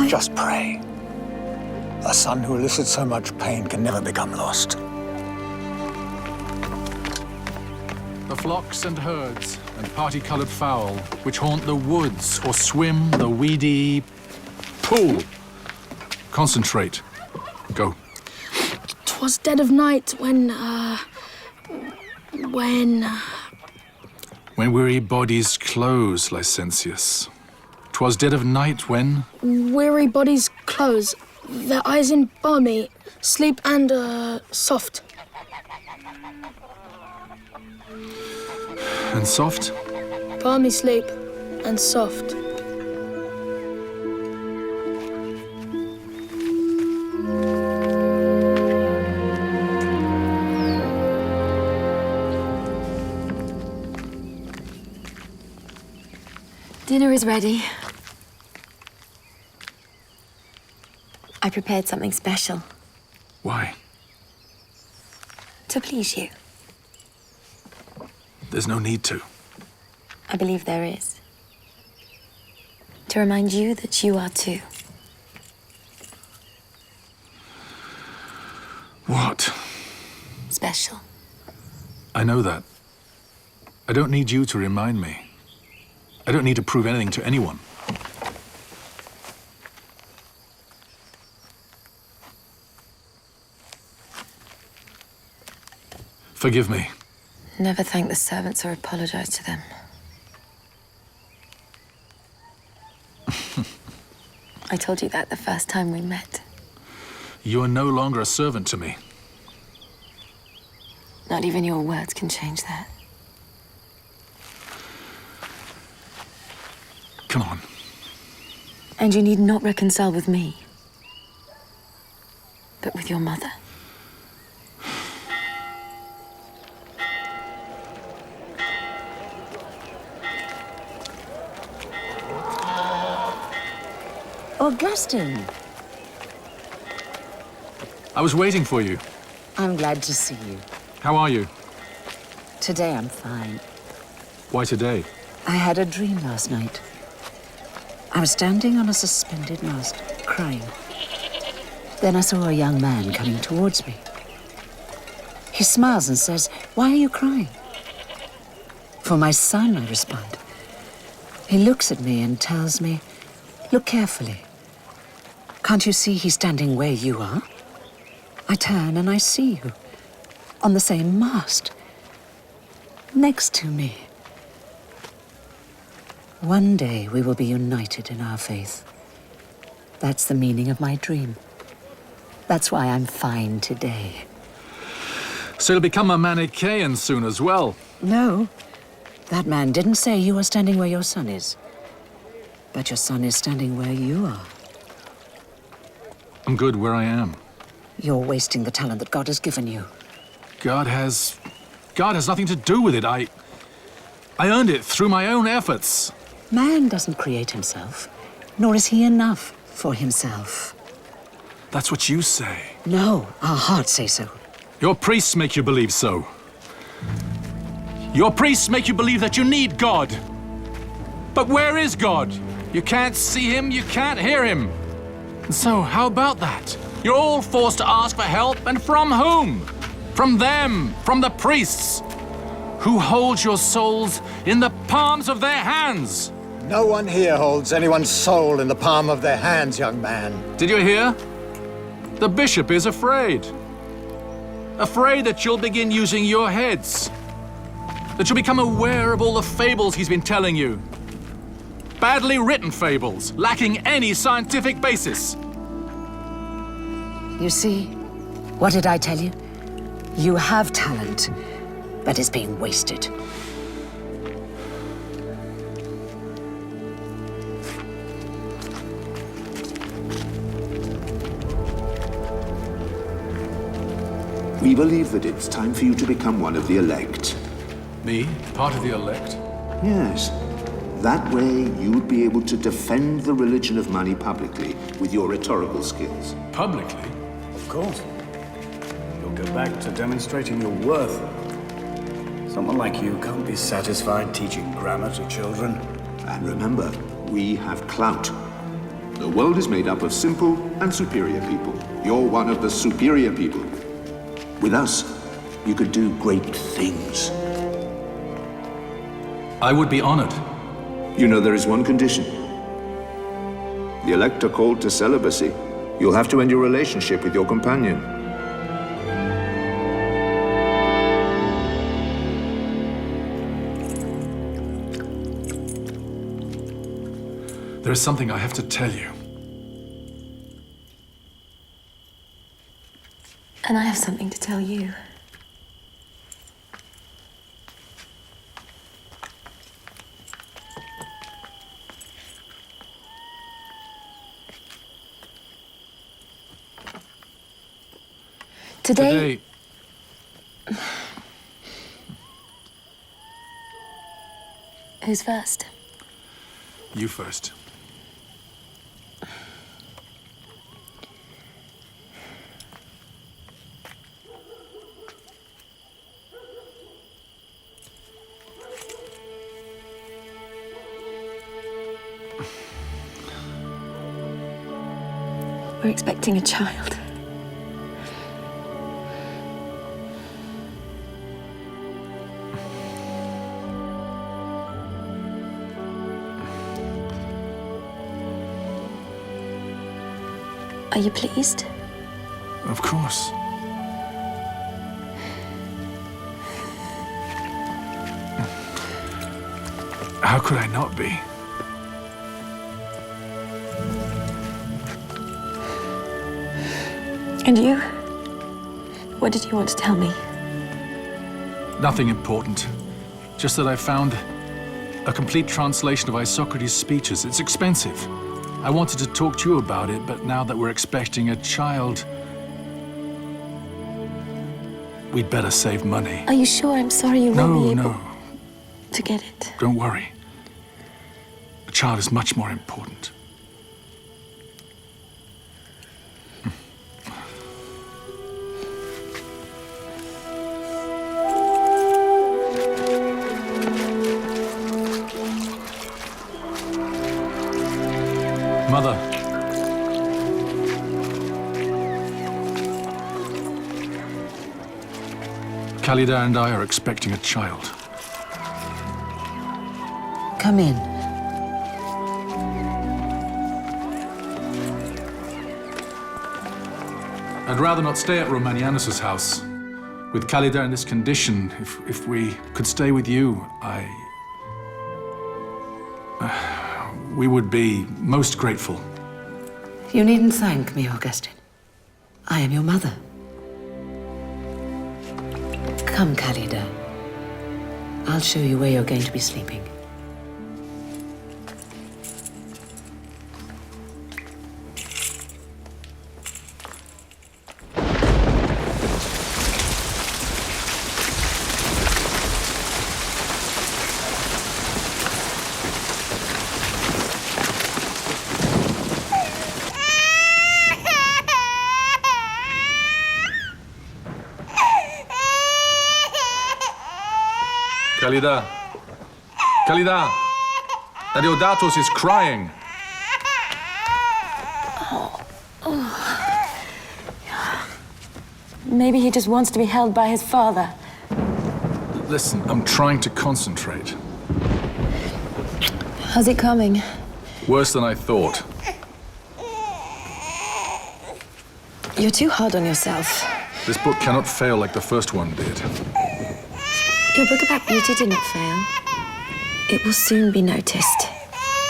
Just pray. A son who elicits so much pain can never become lost. flocks and herds and party-colored fowl, which haunt the woods or swim the weedy pool. Concentrate. Go. 'Twas dead of night when weary bodies close, licentious. 'Twas dead of night when... weary bodies close, their eyes in balmy, sleep and, soft. And soft? Balmy sleep and soft. Dinner is ready. I prepared something special. Why? To please you. There's no need to. I believe there is. To remind you that you are too. What? Special. I know that. I don't need you to remind me. I don't need to prove anything to anyone. Forgive me. Never thank the servants or apologize to them. I told you that the first time we met. You are no longer a servant to me. Not even your words can change that. Come on. And you need not reconcile with me, but with your mother. Augustine, I was waiting for you. I'm glad to see you. How are you? Today I'm fine. Why today? I had a dream last night. I was standing on a suspended mast, crying. Then I saw a young man coming towards me. He smiles and says, "Why are you crying?" "For my son," I respond. He looks at me and tells me, "Look carefully. Can't you see he's standing where you are?" I turn and I see you, on the same mast, next to me. One day we will be united in our faith. That's the meaning of my dream. That's why I'm fine today. So you'll become a Manichaean soon as well. No, that man didn't say you are standing where your son is. But your son is standing where you are. I'm good where I am. You're wasting the talent that God has given you. God has nothing to do with it. I earned it through my own efforts. Man doesn't create himself, nor is he enough for himself. That's what you say. No, our hearts say so. Your priests make you believe so. Your priests make you believe that you need God. But where is God? You can't see him, you can't hear him. And so, how about that? You're all forced to ask for help, and from whom? From them, from the priests, who hold your souls in the palms of their hands. No one here holds anyone's soul in the palm of their hands, young man. Did you hear? The bishop is afraid. Afraid that you'll begin using your heads. That you'll become aware of all the fables he's been telling you. Badly written fables, lacking any scientific basis. You see, what did I tell you? You have talent, but it's being wasted. We believe that it's time for you to become one of the elect. Me? Part of the elect? Yes. That way, you would be able to defend the religion of money publicly with your rhetorical skills. Publicly? Of course. You'll go back to demonstrating your worth. Someone like you can't be satisfied teaching grammar to children. And remember, we have clout. The world is made up of simple and superior people. You're one of the superior people. With us, you could do great things. I would be honored. You know there is one condition. The elect are called to celibacy. You'll have to end your relationship with your companion. There is something I have to tell you. And I have something to tell you. Today... Who's first? You first. We're expecting a child. Are you pleased? Of course. How could I not be? And you? What did you want to tell me? Nothing important. Just that I found a complete translation of Isocrates' speeches. It's expensive. I wanted to talk to you about it, but now that we're expecting a child, we'd better save money. Are you sure? I'm sorry you won't be able No. to get it. Don't worry. A child is much more important. Mother. Khalida and I are expecting a child. Come in. I'd rather not stay at Romanianus's house. With Khalida in this condition, if we could stay with you, we would be most grateful. You needn't thank me, Augustine. I am your mother. Come, Khalida. I'll show you where you're going to be sleeping. Khalida! Khalida! Adeodatos is crying! Maybe he just wants to be held by his father. Listen, I'm trying to concentrate. How's it coming? Worse than I thought. You're too hard on yourself. This book cannot fail like the first one did. Your book about beauty didn't fail. It will soon be noticed.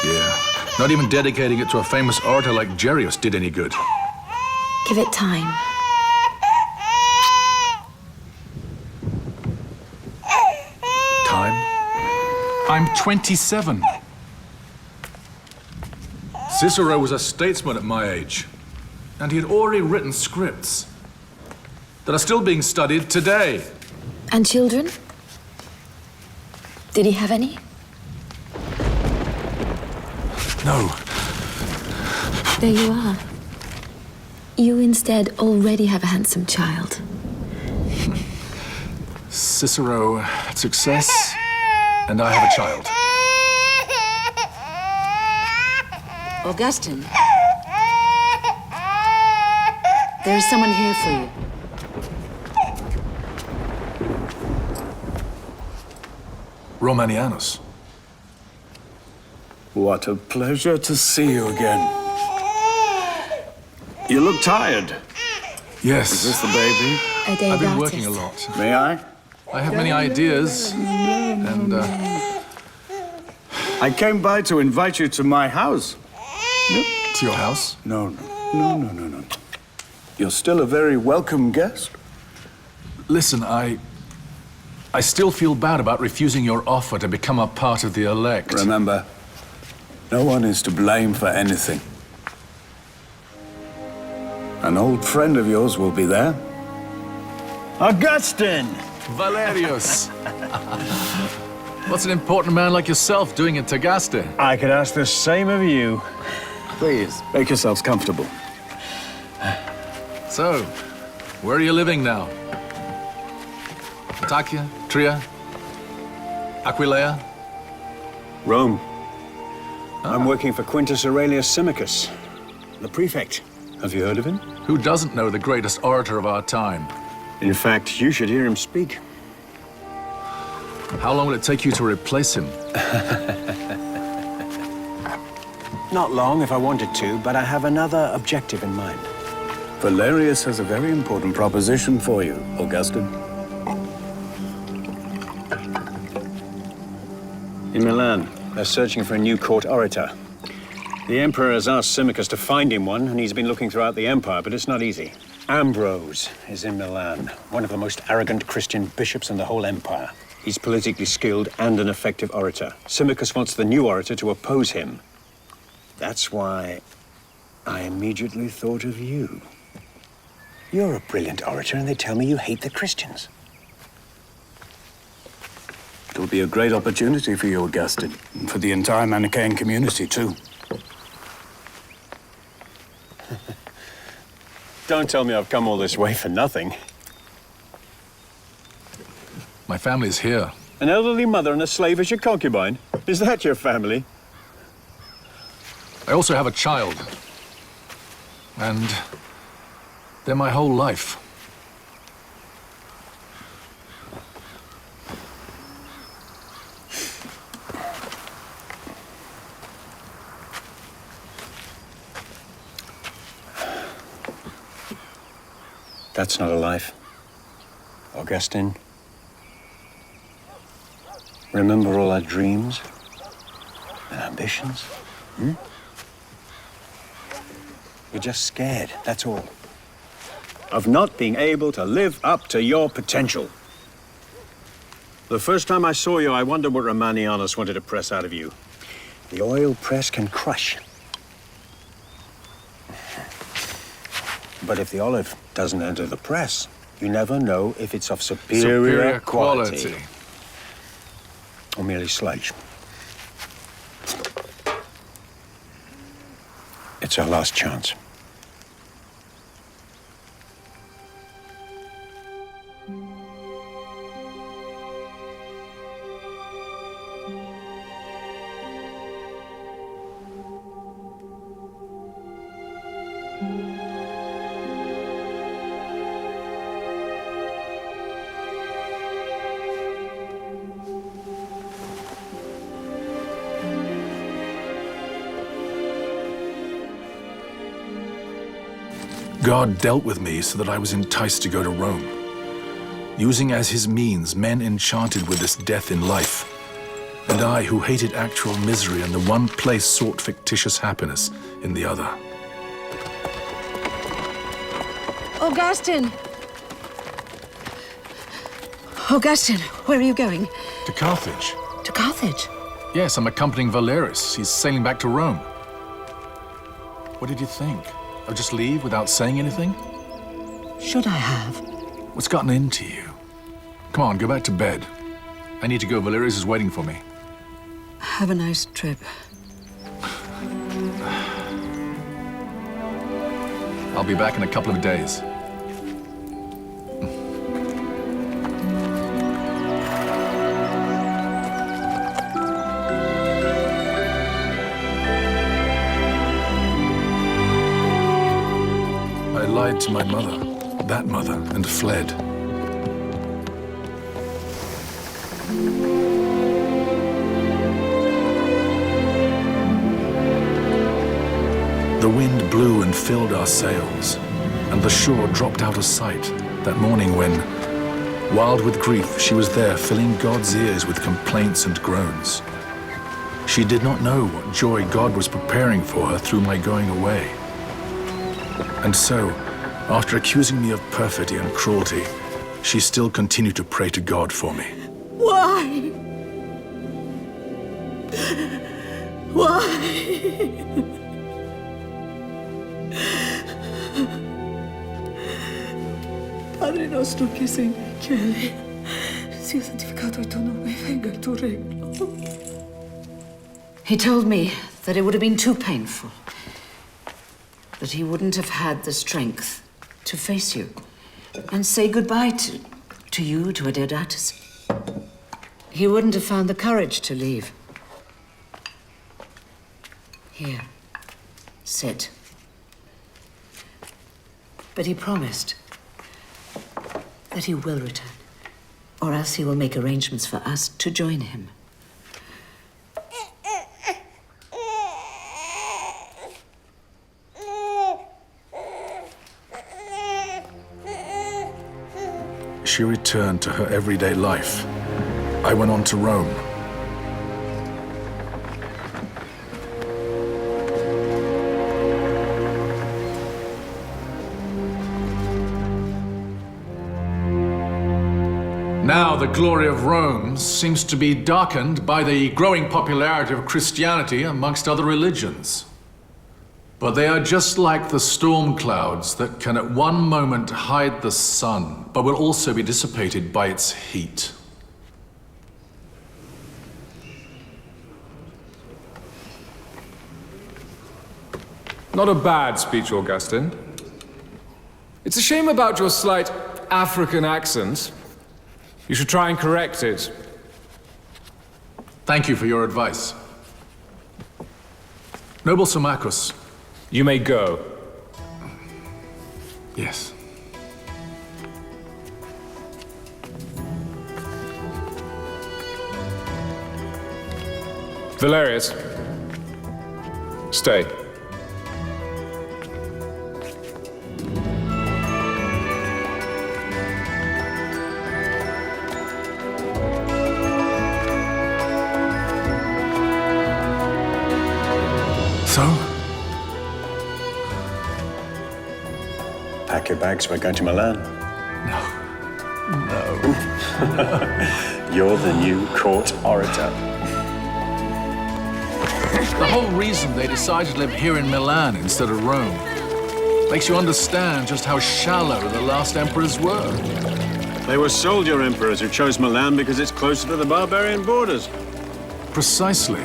Yeah. Not even dedicating it to a famous orator like Gerius did any good. Give it time. Time? I'm 27. Cicero was a statesman at my age, and he had already written scripts that are still being studied today. And children? Did he have any? No. There you are. You instead already have a handsome child. Cicero had success, and I have a child. Augustine. There is someone here for you. Romanianus. What a pleasure to see you again. You look tired. Yes. Is this the baby? I've been working a lot. May I? I have many ideas, and I came by to invite you to my house. No? To your house? No. You're still a very welcome guest. Listen, I still feel bad about refusing your offer to become a part of the elect. Remember, no one is to blame for anything. An old friend of yours will be there. Augustine! Valerius! What's an important man like yourself doing in Tagaste? I could ask the same of you. Please, make yourselves comfortable. So, where are you living now? Latakia? Tria? Aquileia? Rome. I'm working for Quintus Aurelius Symmachus, the prefect. Have you heard of him? Who doesn't know the greatest orator of our time? In fact, you should hear him speak. How long will it take you to replace him? Not long if I wanted to, but I have another objective in mind. Valerius has a very important proposition for you, Augustine. In Milan, they're searching for a new court orator. The emperor has asked Symmachus to find him one, and he's been looking throughout the empire, but it's not easy. Ambrose is in Milan, one of the most arrogant Christian bishops in the whole empire. He's politically skilled and an effective orator. Symmachus wants the new orator to oppose him. That's why I immediately thought of you. You're a brilliant orator, and they tell me you hate the Christians. It'll be a great opportunity for you, Augustine, and for the entire Manichaean community, too. Don't tell me I've come all this way for nothing. My family's here. An elderly mother and a slave as your concubine? Is that your family? I also have a child. And they're my whole life. That's not a life. Augustine, remember all our dreams and ambitions? You're just scared, that's all. Of not being able to live up to your potential. The first time I saw you, I wondered what Romanianus wanted to press out of you. The oil press can crush. But if the olive doesn't enter the press, you never know if it's of superior quality. Or merely sludge. It's our last chance. God dealt with me so that I was enticed to go to Rome, using as his means men enchanted with this death in life, and I who hated actual misery in the one place sought fictitious happiness in the other. Augustine! Augustine, where are you going? To Carthage. To Carthage? Yes, I'm accompanying Valerius. He's sailing back to Rome. What did you think? I'll just leave without saying anything? Should I have? What's gotten into you? Come on, go back to bed. I need to go. Valerius is waiting for me. Have a nice trip. I'll be back in a couple of days. I lied to my mother, that mother, and fled. The wind blew and filled our sails, and the shore dropped out of sight that morning when, wild with grief, she was there filling God's ears with complaints and groans. She did not know what joy God was preparing for her through my going away. And so, after accusing me of perfidy and cruelty, she still continued to pray to God for me. Why? Why? Padre nostro che sei nei cieli, sia santificato il tuo nome, venga il tuo regno. He told me that it would have been too painful, that he wouldn't have had the strength to face you and say goodbye to you, to Adeodatus. He wouldn't have found the courage to leave. Here, sit. But he promised that he will return, or else he will make arrangements for us to join him. She returned to her everyday life. I went on to Rome. Now the glory of Rome seems to be darkened by the growing popularity of Christianity amongst other religions. But they are just like the storm clouds that can at one moment hide the sun, but will also be dissipated by its heat. Not a bad speech, Augustine. It's a shame about your slight African accent. You should try and correct it. Thank you for your advice. Noble Symmachus. You may go. Yes. Valerius. Stay. So? Pack your bags, we're going to Milan. No. You're the new court orator. The whole reason they decided to live here in Milan instead of Rome makes you understand just how shallow the last emperors were. They were soldier emperors who chose Milan because it's closer to the barbarian borders. Precisely.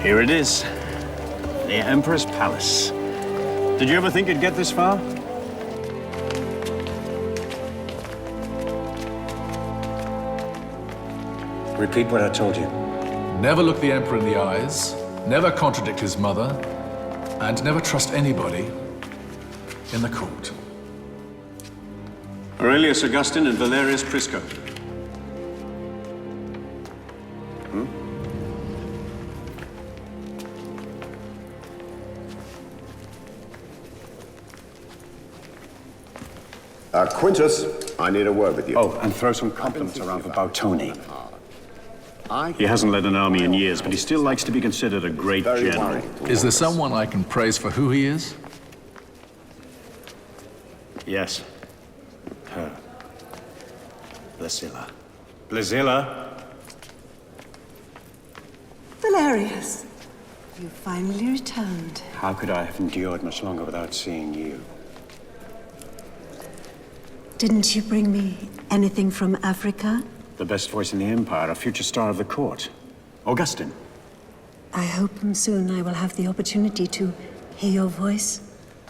Here it is, the Emperor's Palace. Did you ever think it'd get this far? Repeat what I told you. Never look the Emperor in the eyes, never contradict his mother, and never trust anybody in the court. Aurelius Augustine and Valerius Prisco. Quintus, I need a word with you. Oh, and throw some compliments around for Bautoni. He hasn't led an army in years, but he still likes to be considered a great general. Is there someone I can praise for who he is? Yes. Her. Blasilla. Blasilla? Valerius, you finally returned. How could I have endured much longer without seeing you? Didn't you bring me anything from Africa? The best voice in the Empire, a future star of the court. Augustine. I hope soon I will have the opportunity to hear your voice.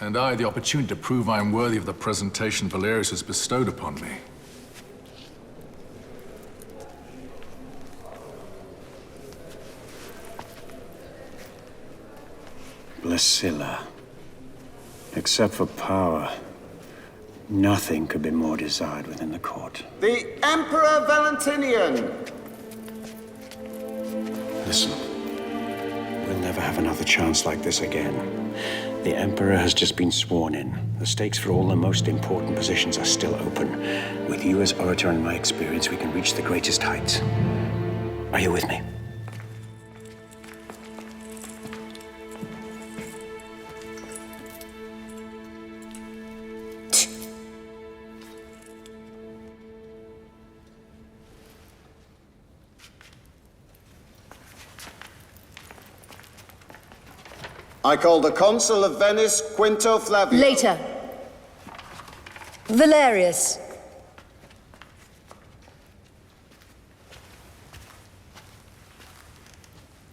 And I the opportunity to prove I am worthy of the presentation Valerius has bestowed upon me. Blasilla. Except for power, nothing could be more desired within the court. The Emperor Valentinian! Listen. When never have another chance like this again. The Emperor has just been sworn in. The stakes for all the most important positions are still open. With you as orator and my experience, we can reach the greatest heights. Are you with me? I call the Consul of Venice, Quinto Flavio. Later. Valerius.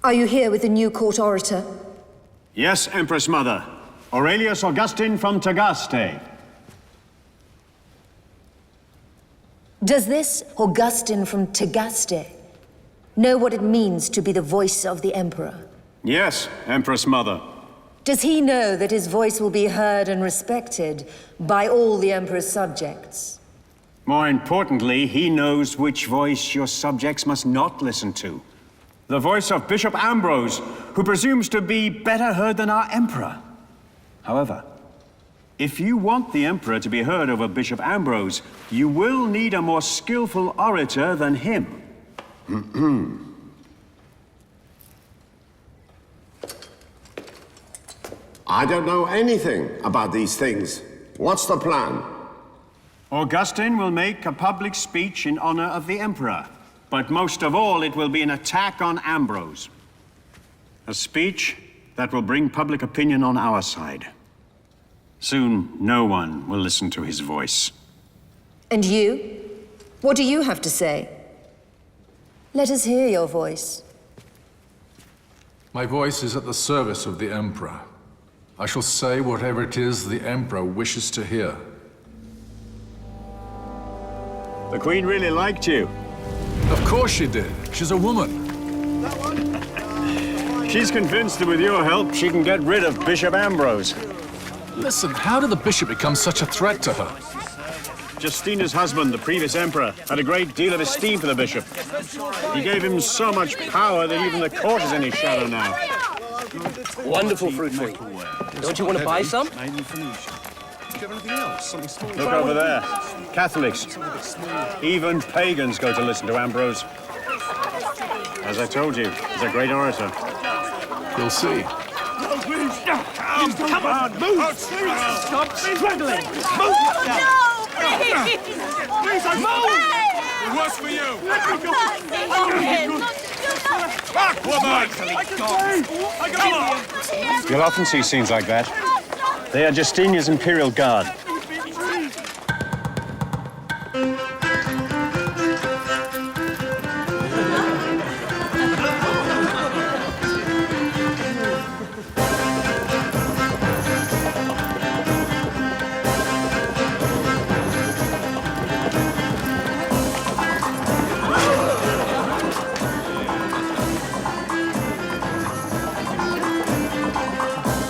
Are you here with the new court orator? Yes, Empress Mother. Aurelius Augustine from Tagaste. Does this Augustine from Tagaste know what it means to be the voice of the Emperor? Yes, Empress Mother. Does he know that his voice will be heard and respected by all the Emperor's subjects? More importantly, he knows which voice your subjects must not listen to. The voice of Bishop Ambrose, who presumes to be better heard than our Emperor. However, if you want the Emperor to be heard over Bishop Ambrose, you will need a more skillful orator than him. I don't know anything about these things. What's the plan? Augustine will make a public speech in honor of the Emperor, but most of all, it will be an attack on Ambrose. A speech that will bring public opinion on our side. Soon, no one will listen to his voice. And you? What do you have to say? Let us hear your voice. My voice is at the service of the Emperor. I shall say whatever it is the Emperor wishes to hear. The Queen really liked you. Of course she did. She's a woman. She's convinced that with your help, she can get rid of Bishop Ambrose. Listen, how did the bishop become such a threat to her? Justina's husband, the previous emperor, had a great deal of esteem for the bishop. He gave him so much power that even the court is in his shadow now. Wonderful fruit tree. Don't you want to buy some? Look over there. Catholics. Even pagans go to listen to Ambrose. As I told you, he's a great orator. You'll see. Come on, move! Stop struggling! Move! Please, move! It was for you! Back, woman! You'll often see scenes like that. They are Justinian's Imperial Guard.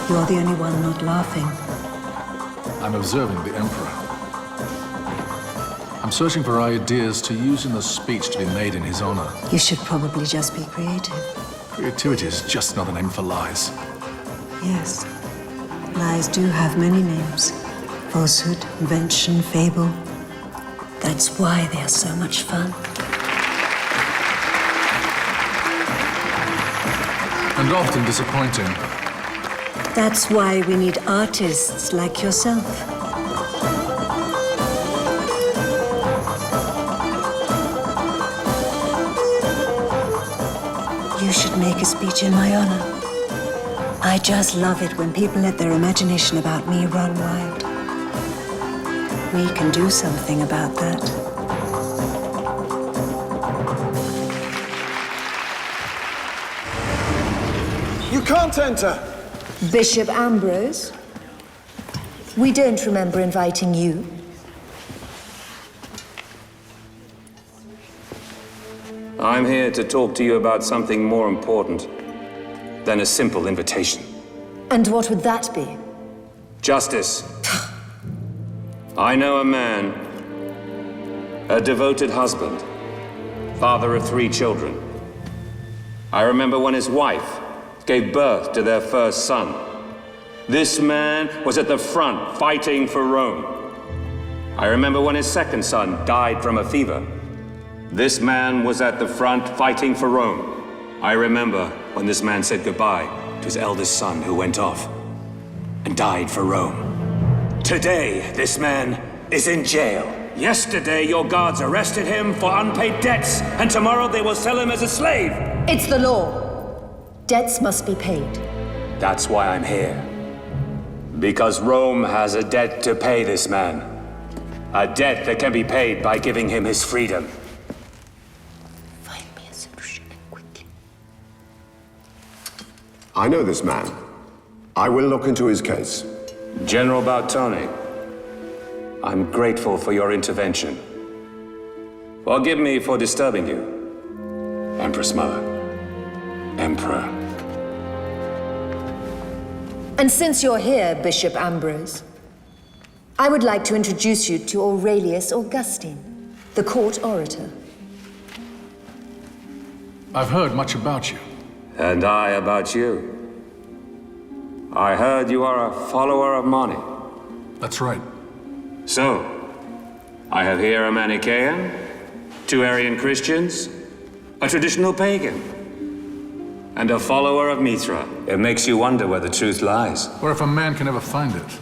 You're the only one not laughing. I'm observing the Emperor. I'm searching for ideas to use in the speech to be made in his honor. You should probably just be creative. Creativity is just another name for lies. Yes. Lies do have many names. Falsehood, invention, fable. That's why they are so much fun. And often disappointing. That's why we need artists like yourself. You should make a speech in my honor. I just love it when people let their imagination about me run wild. We can do something about that. You can't enter! Bishop Ambrose? We don't remember inviting you. I'm here to talk to you about something more important than a simple invitation. And what would that be? Justice. I know a man, a devoted husband, father of 3 children. I remember when his wife gave birth to their first son. This man was at the front fighting for Rome. I remember when his second son died from a fever. This man was at the front fighting for Rome. I remember when this man said goodbye to his eldest son who went off and died for Rome. Today, this man is in jail. Yesterday, your guards arrested him for unpaid debts, and tomorrow they will sell him as a slave. It's the law. Debts must be paid. That's why I'm here. Because Rome has a debt to pay this man. A debt that can be paid by giving him his freedom. I know this man. I will look into his case. General Bartone, I'm grateful for your intervention. Forgive me for disturbing you, Empress Mother. Emperor. And since you're here, Bishop Ambrose, I would like to introduce you to Aurelius Augustine, the court orator. I've heard much about you. And I about you. I heard you are a follower of Mani. That's right. So, I have here a Manichaean, 2 Arian Christians, a traditional pagan, and a follower of Mithra. It makes you wonder where the truth lies. Or if a man can ever find it.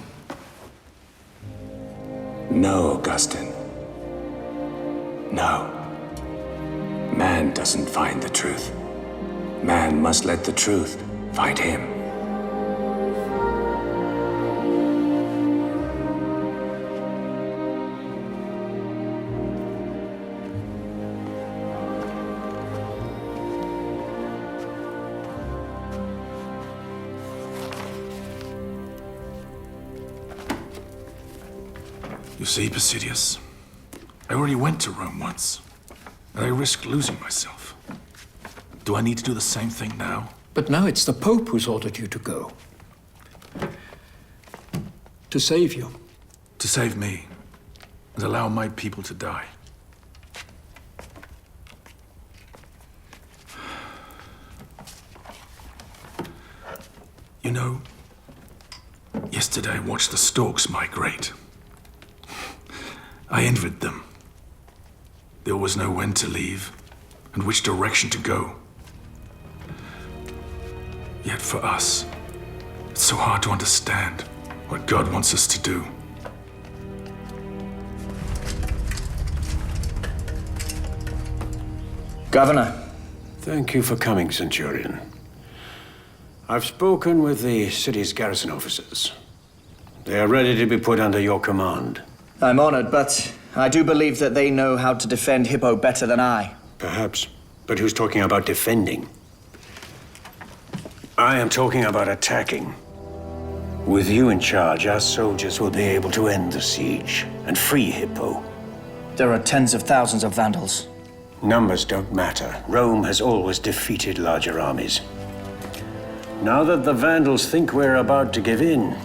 No, Augustine. No. Man doesn't find the truth. Man must let the truth find him. You see, Placidius, I already went to Rome once, and I risked losing myself. Do I need to do the same thing now? But now it's the Pope who's ordered you to go. To save you. To save me, and allow my people to die. You know, yesterday I watched the storks migrate. I envied them. They always know when to leave and which direction to go. Yet for us, it's so hard to understand what God wants us to do. Governor. Thank you for coming, Centurion. I've spoken with the city's garrison officers. They are ready to be put under your command. I'm honored, but I do believe that they know how to defend Hippo better than I. Perhaps. But who's talking about defending? I am talking about attacking. With you in charge, our soldiers will be able to end the siege and free Hippo. There are tens of thousands of vandals. Numbers don't matter. Rome has always defeated larger armies. Now that the vandals think we're about to give in,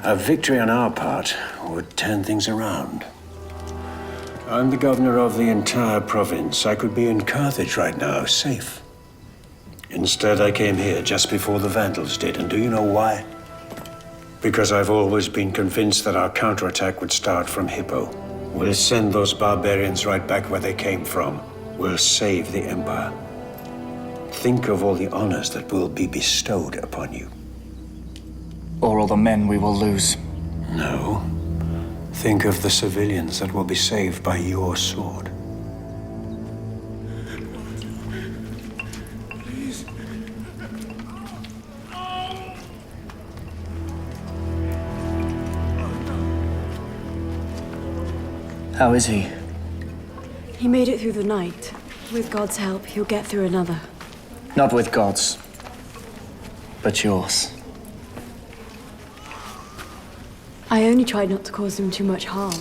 a victory on our part would turn things around. I'm the governor of the entire province. I could be in Carthage right now, safe. Instead, I came here just before the vandals did, and do you know why? Because I've always been convinced that our counterattack would start from Hippo. We'll send those barbarians right back where they came from. We'll save the Empire. Think of all the honors that will be bestowed upon you. Or all the men we will lose. No. Think of the civilians that will be saved by your sword. How is he? He made it through the night. With God's help, he'll get through another. Not with God's, but yours. I only tried not to cause him too much harm.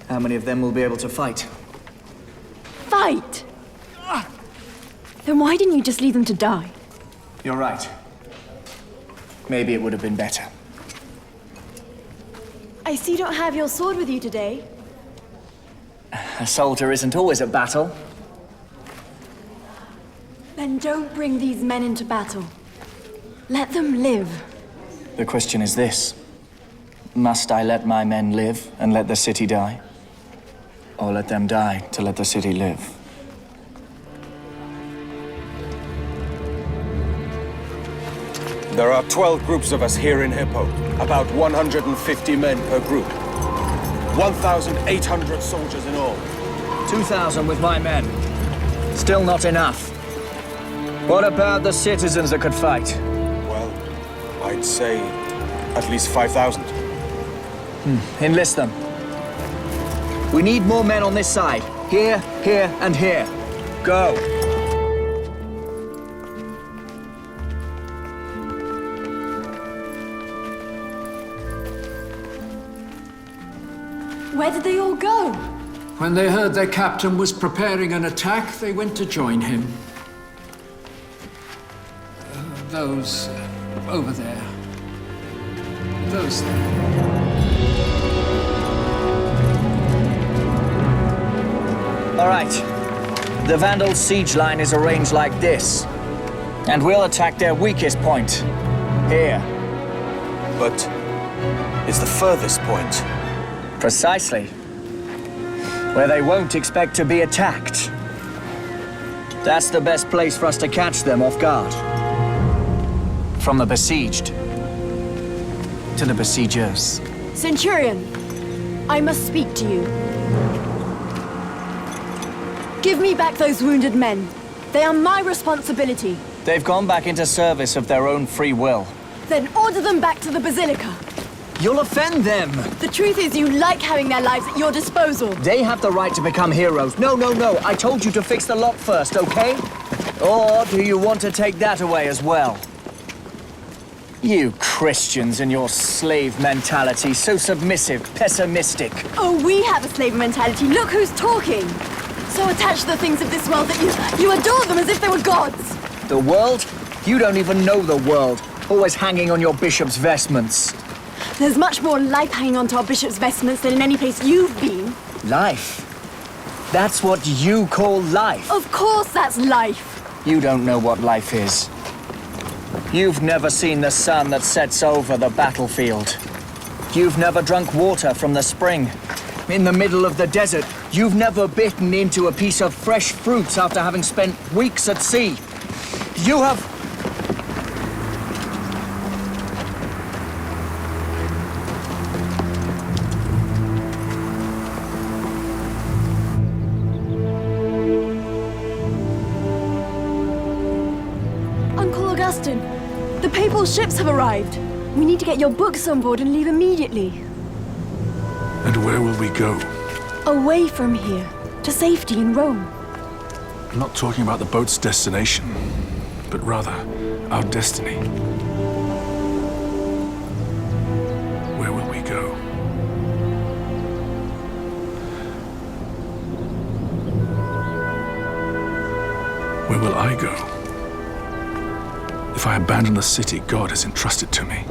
How many of them will be able to fight? Fight! Then why didn't you just leave them to die? You're right. Maybe it would have been better. I see you don't have your sword with you today. A soldier isn't always at battle. Then don't bring these men into battle. Let them live. The question is this. Must I let my men live and let the city die? Or let them die to let the city live? There are 12 groups of us here in Hippo. About 150 men per group. 1,800 soldiers in all. 2,000 with my men. Still not enough. What about the citizens that could fight? Well, I'd say at least 5,000. Enlist them. We need more men on this side. Here, here, and here. Go. Where did they all go? When they heard their captain was preparing an attack, they went to join him. Those over there. Those there. All right. The Vandals' siege line is arranged like this. And we'll attack their weakest point. Here. But it's the furthest point. Precisely. Where they won't expect to be attacked. That's the best place for us to catch them off guard. From the besieged to the besiegers. Centurion, I must speak to you. Give me back those wounded men. They are my responsibility. They've gone back into service of their own free will. Then order them back to the Basilica. You'll offend them. The truth is you like having their lives at your disposal. They have the right to become heroes. No, no, no. I told you to fix the lock first, okay? Or do you want to take that away as well? You Christians and your slave mentality, so submissive, pessimistic. Oh, we have a slave mentality. Look who's talking. So attached to the things of this world that you adore them as if they were gods. The world? You don't even know the world. Always hanging on your bishop's vestments. There's much more life hanging onto our bishop's vestments than in any place you've been. Life? That's what you call life? Of course that's life. You don't know what life is. You've never seen the sun that sets over the battlefield. You've never drunk water from the spring. In the middle of the desert, you've never bitten into a piece of fresh fruit after having spent weeks at sea. You have... Uncle Augustine, the papal ships have arrived. We need to get your books on board and leave immediately. And where will we go? Away from here, to safety in Rome. I'm not talking about the boat's destination, but rather our destiny. Where will we go? Where will I go? If I abandon the city God has entrusted to me.